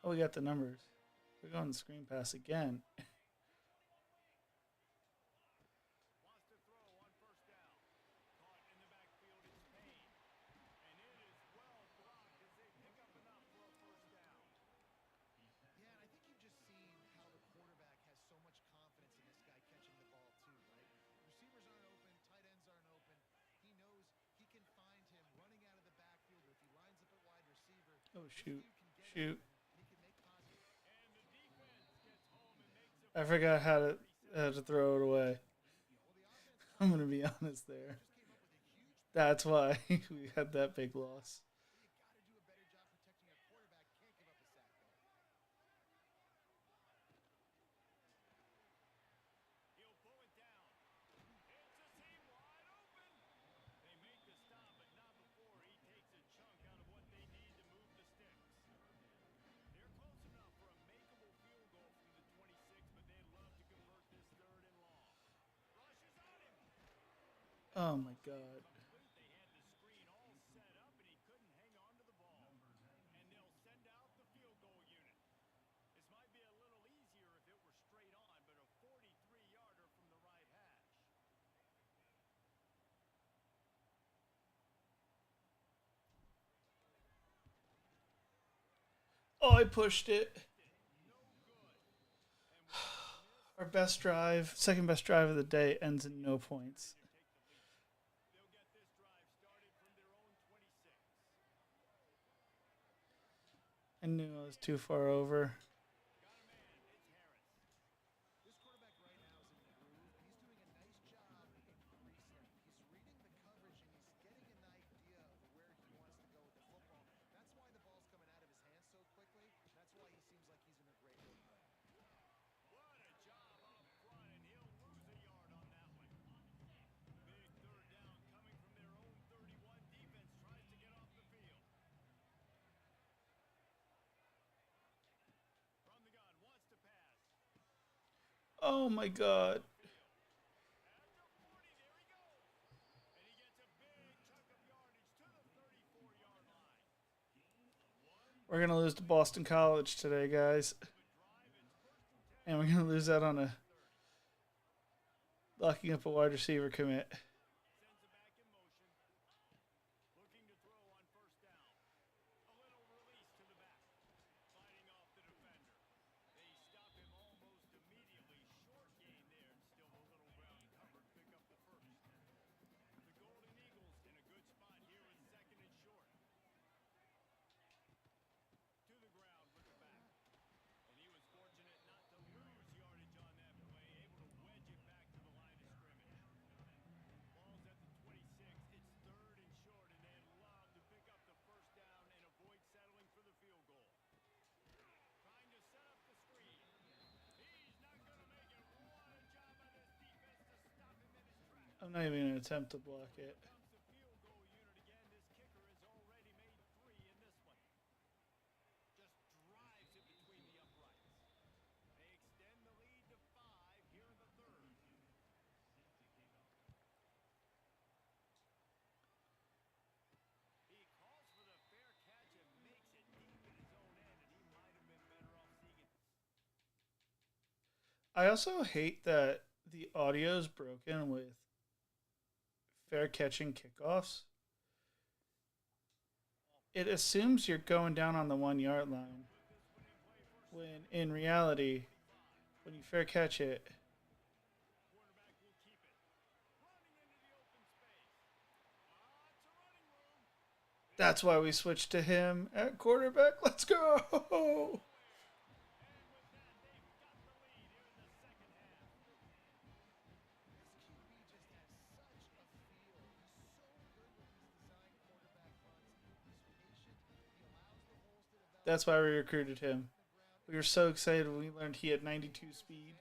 Oh, we got the numbers. We're going screen pass again. Oh, shoot. Shoot. I forgot how to throw it away. I'm going to be honest there. That's why we had that big loss. Oh my god. Oh, I pushed it. Our best drive, second best drive of the day, ends in no points. I knew I was too far over. Oh my god. We're going to lose to Boston College today, guys. And we're going to lose out on a locking up a wide receiver commit. I'm not even going to attempt to block it. I also hate that the audio is broken with fair catching kickoffs. It assumes you're going down on the 1 yard line, when in reality, when you fair catch it, That's why we switched to him at quarterback. Let's go. That's why we recruited him. We were so excited when we learned he had 92 speed.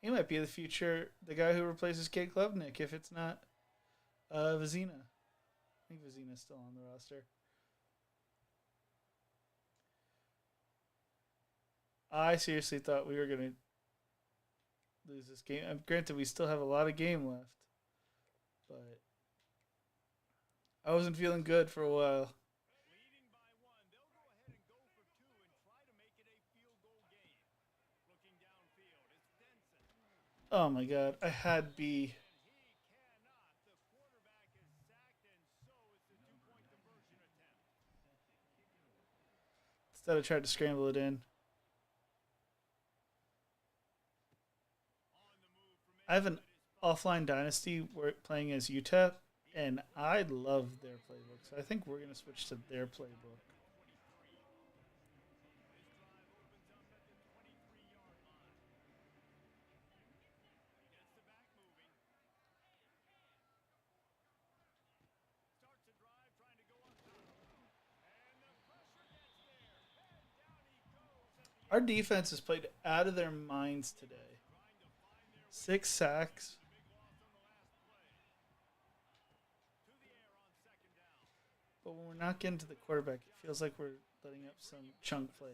He might be the future, the guy who replaces Kate Klubnik if it's not Vizina. I think Vizina's still on the roster. I seriously thought we were going to lose this game. Granted, we still have a lot of game left, but I wasn't feeling good for a while. Oh my god, I had B. Instead, I tried to scramble it in. I have an offline dynasty playing as UTEP, and I love their playbook. So I think we're going to switch to their playbook. Our defense has played out of their minds today. 6 sacks. But when we're not getting to the quarterback, it feels like we're letting up some chunk plays.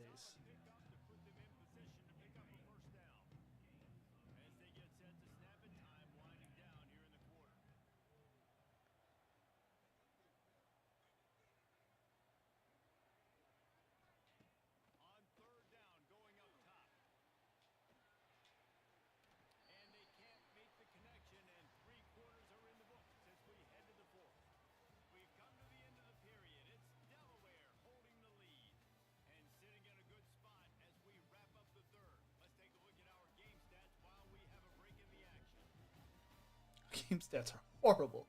Game stats are horrible.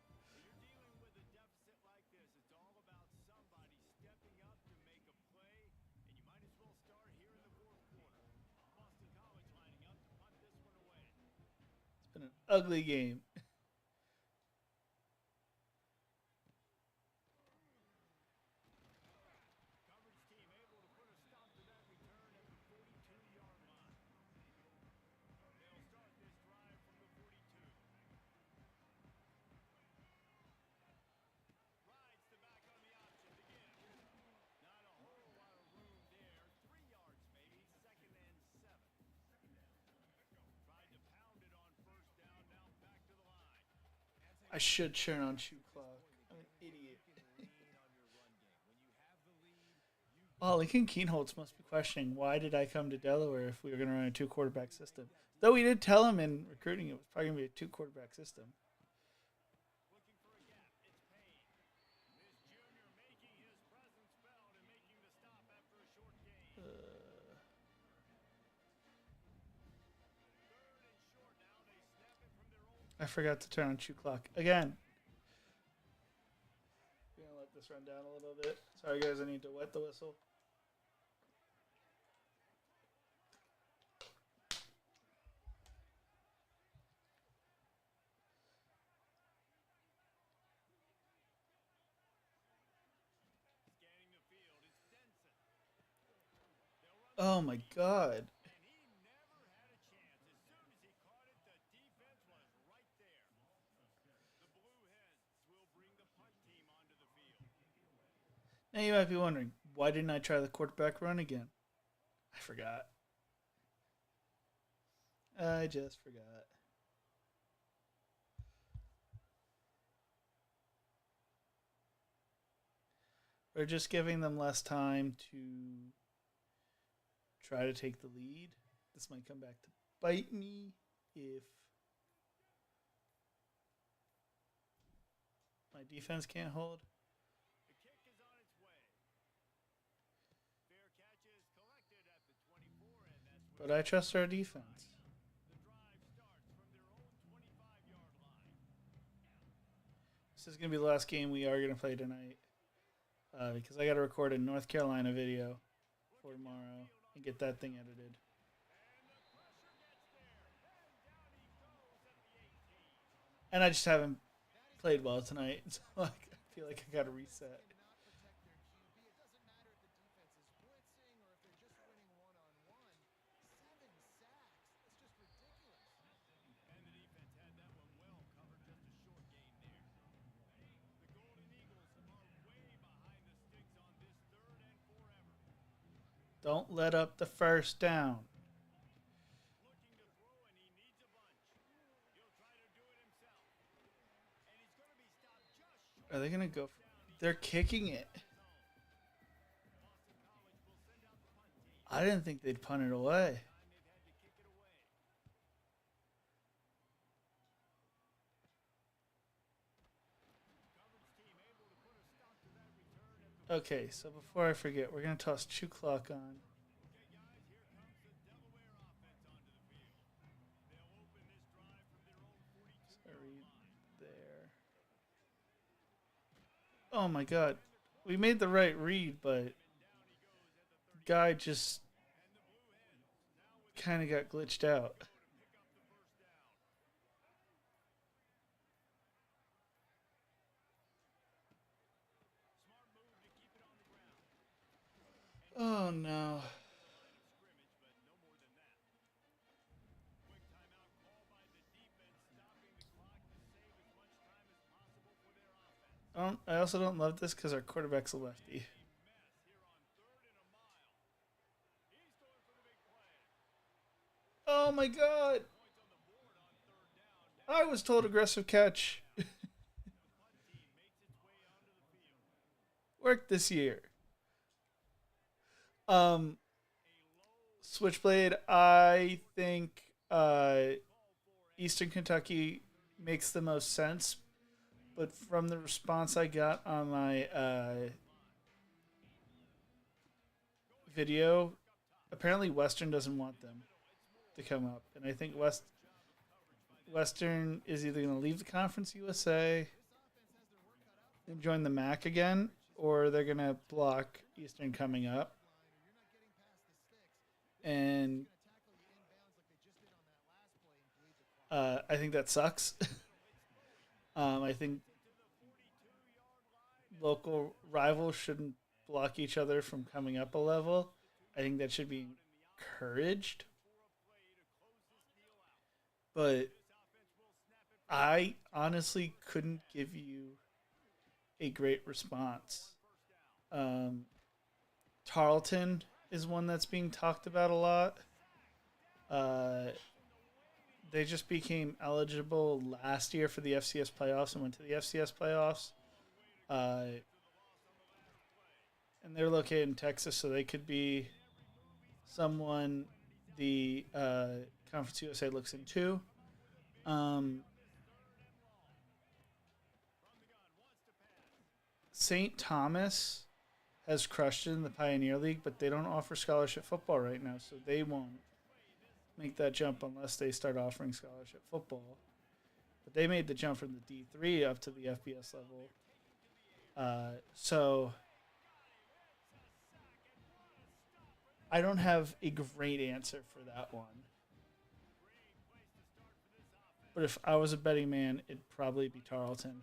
It's been an ugly game. I should turn on shoe clock. I'm an idiot. Oh, Lincoln Kienholz must be questioning why did I come to Delaware if we were going to run a 2 quarterback system. Though we did tell him in recruiting it was probably going to be a 2 quarterback system. I forgot to turn on shoe clock again. I'm gonna let this run down a little bit. Sorry guys, I need to wet the whistle. Oh my god. Now you might be wondering, why didn't I try the quarterback run again? I forgot. I just forgot. We're just giving them less time to try to take the lead. This might come back to bite me if my defense can't hold. But I trust our defense. is going to be the last game we are going to play tonight because I got to record a North Carolina video for tomorrow and get that thing edited. And I just haven't played well tonight, so I feel like I got to reset. Don't let up the first down. Are they going to go? They're kicking it. I didn't think they'd punt it away. Okay, so before I forget, we're going to toss 2 clock on. Sorry, there. Oh my god. We made the right read, but the guy just kind of got glitched out. Oh no. I also don't love this because our quarterback's a lefty. Oh my god. I was told aggressive catch. Worked this year. Switchblade, I think Eastern Kentucky makes the most sense, but from the response I got on my video, apparently Western doesn't want them to come up, and I think Western is either going to leave the Conference USA and join the MAC again, or they're going to block Eastern coming up. And I think that sucks. I think local rivals shouldn't block each other from coming up a level. I think that should be encouraged. But I honestly couldn't give you a great response. Tarleton is one that's being talked about a lot. They just became eligible last year for the FCS playoffs and went to the FCS playoffs. And they're located in Texas, so they could be someone the Conference USA looks into. St. Thomas has crushed it in the Pioneer League, but they don't offer scholarship football right now, so they won't make that jump unless they start offering scholarship football. But they made the jump from the D3 up to the FBS level. So I don't have a great answer for that one. But if I was a betting man, it'd probably be Tarleton.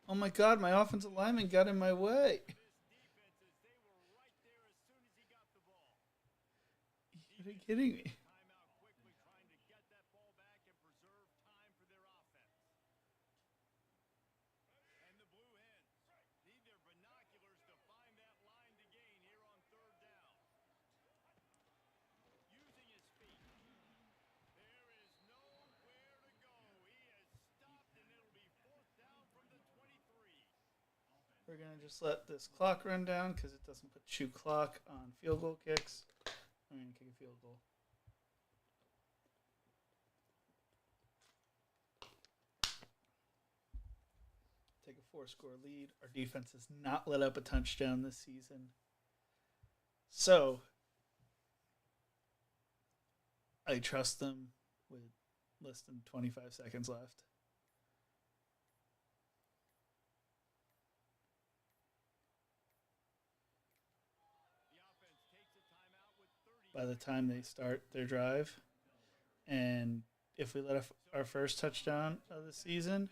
Oh my god, my offensive lineman got in my way. Are you kidding me? We're going to just let this clock run down because it doesn't put shoe clock on field goal kicks. I'm going to kick a field goal. Take a 4-score lead. Our defense has not let up a touchdown this season. So, I trust them with less than 25 seconds left. By the time they start their drive, and if we let our first touchdown of the season,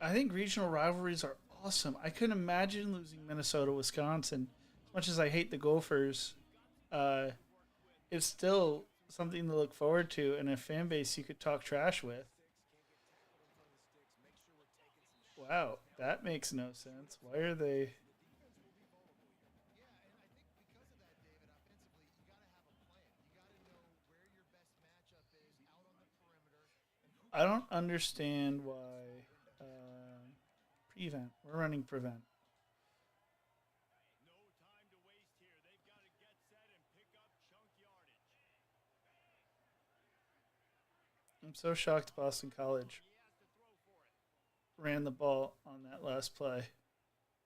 I think regional rivalries are awesome. I couldn't imagine losing Minnesota, Wisconsin. As much as I hate the Gophers, uh, it's still something to look forward to and a fan base you could talk trash with. Wow, that makes no sense. Why are they? I don't understand why. Prevent. We're running prevent. I'm so shocked Boston College ran the ball on that last play,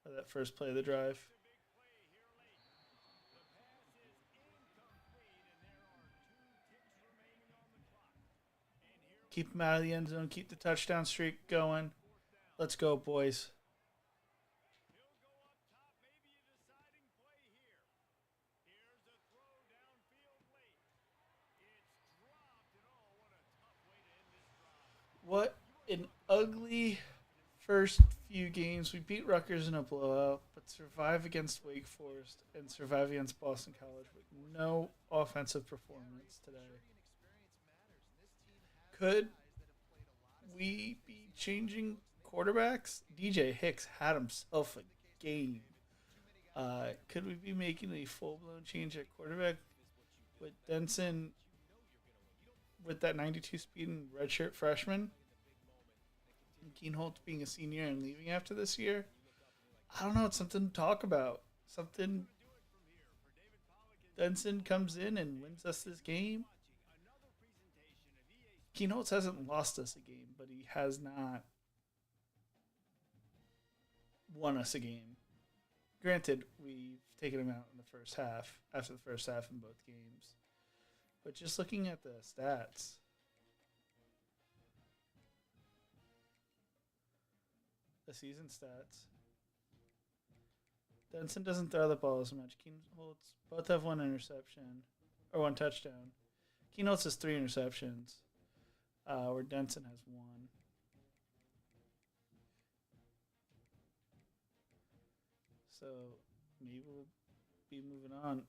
or that first play of the drive. Keep them out of the end zone. Keep the touchdown streak going. Let's go, boys. What an ugly first few games. We beat Rutgers in a blowout, but survive against Wake Forest and survive against Boston College with no offensive performance today. Could we be changing quarterbacks? DJ Hicks had himself a game. Could we be making a full blown change at quarterback with Denson with that 92 speed and redshirt freshman? And Kienholz being a senior and leaving after this year? I don't know. It's something to talk about. Something. Denson comes in and wins us this game. Kienholz hasn't lost us a game, but he has not won us a game. Granted, we've taken him out in the first half, after the first half in both games. But just looking at the stats, the season stats, Denson doesn't throw the ball as much. Kienholz both have one interception, or one touchdown. Kienholz has 3 interceptions, where Denson has 1. So maybe we'll be moving on.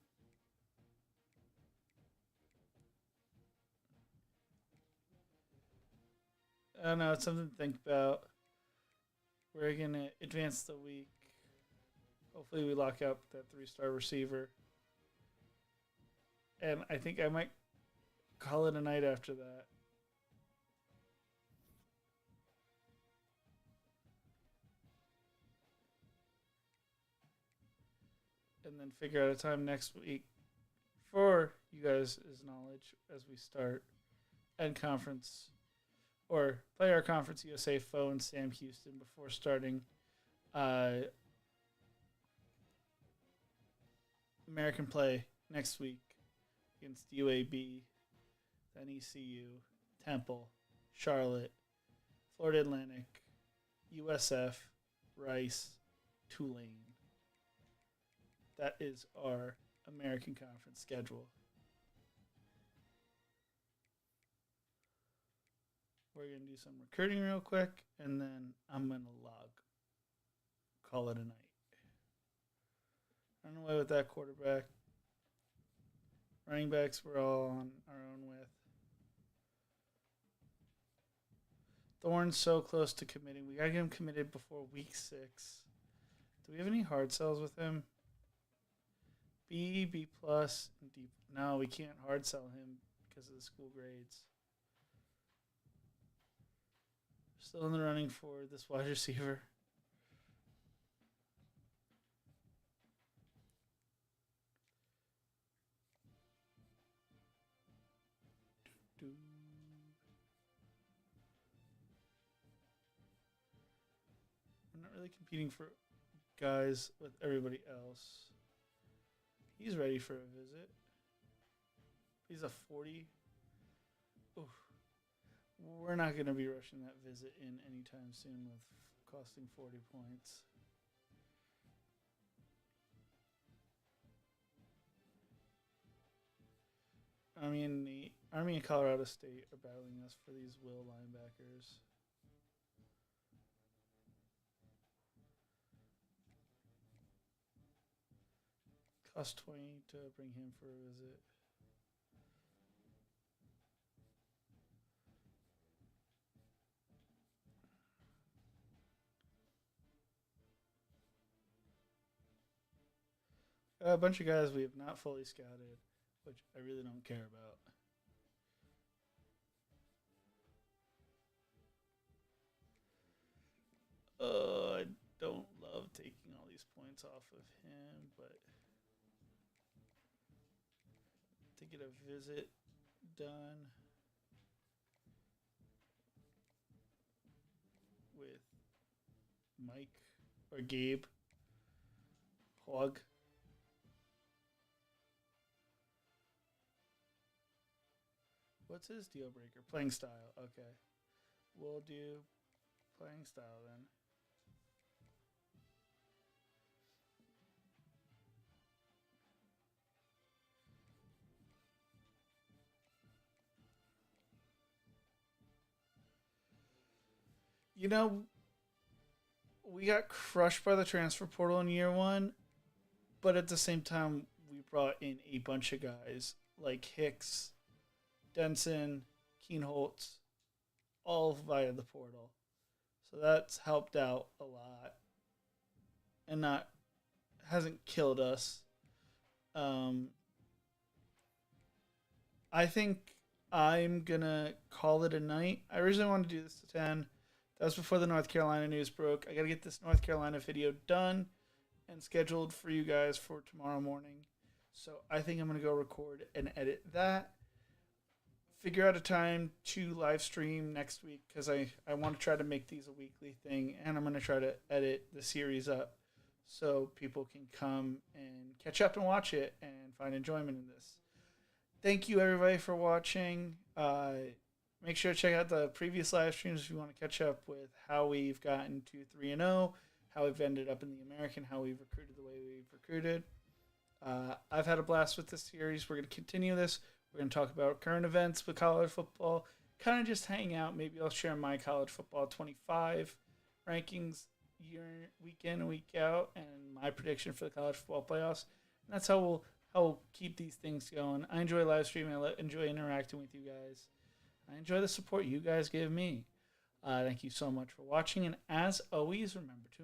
I don't know. It's something to think about. We're going to advance the week. Hopefully we lock up that 3-star receiver. And I think I might call it a night after that. And then figure out a time next week for you guys' knowledge as we start end conference or play our Conference USA foe in Sam Houston before starting American play next week against UAB, then ECU, Temple, Charlotte, Florida Atlantic, USF, Rice, Tulane. That is our American Conference schedule. We're going to do some recruiting real quick, and then I'm going to log. Call it a night. Run away with that quarterback. Running backs we're all on our own with. Thorne's so close to committing. We got to get him committed before week 6. Do we have any hard sells with him? B, B+, and D. No, we can't hard sell him because of the school grades. Still in the running for this wide receiver. We're not really competing for guys with everybody else. He's ready for a visit. He's a 40. Oof. We're not going to be rushing that visit in anytime soon with costing 40 points. Army and Colorado State are battling us for these will linebackers. Cost 20 to bring him for a visit. A bunch of guys we have not fully scouted, which I really don't care about. I don't love taking all these points off of him, but to get a visit done with Mike or Gabe Hogg. What's his deal breaker? Playing style. Okay. We'll do playing style then. You know, we got crushed by the transfer portal in year 1, but at the same time, we brought in a bunch of guys like Hicks, Denson, Kienholz, all via the portal. So that's helped out a lot and hasn't killed us. I think I'm going to call it a night. I originally wanted to do this to 10. That was before the North Carolina news broke. I got to get this North Carolina video done and scheduled for you guys for tomorrow morning. So I think I'm going to go record and edit that. Figure out a time to live stream next week because I want to try to make these a weekly thing. And I'm going to try to edit the series up so people can come and catch up and watch it and find enjoyment in this. Thank you, everybody, for watching. Make sure to check out the previous live streams if you want to catch up with how we've gotten to 3-0, how we've ended up in the American, how we've recruited the way we've recruited. I've had a blast with this series. We're going to continue this. We're going to talk about current events with college football, kind of just hang out. Maybe I'll share my college football 25 rankings week in and week out and my prediction for the college football playoffs. And that's how we'll keep these things going. I enjoy live streaming. I enjoy interacting with you guys. I enjoy the support you guys give me. Thank you so much for watching. And as always, remember to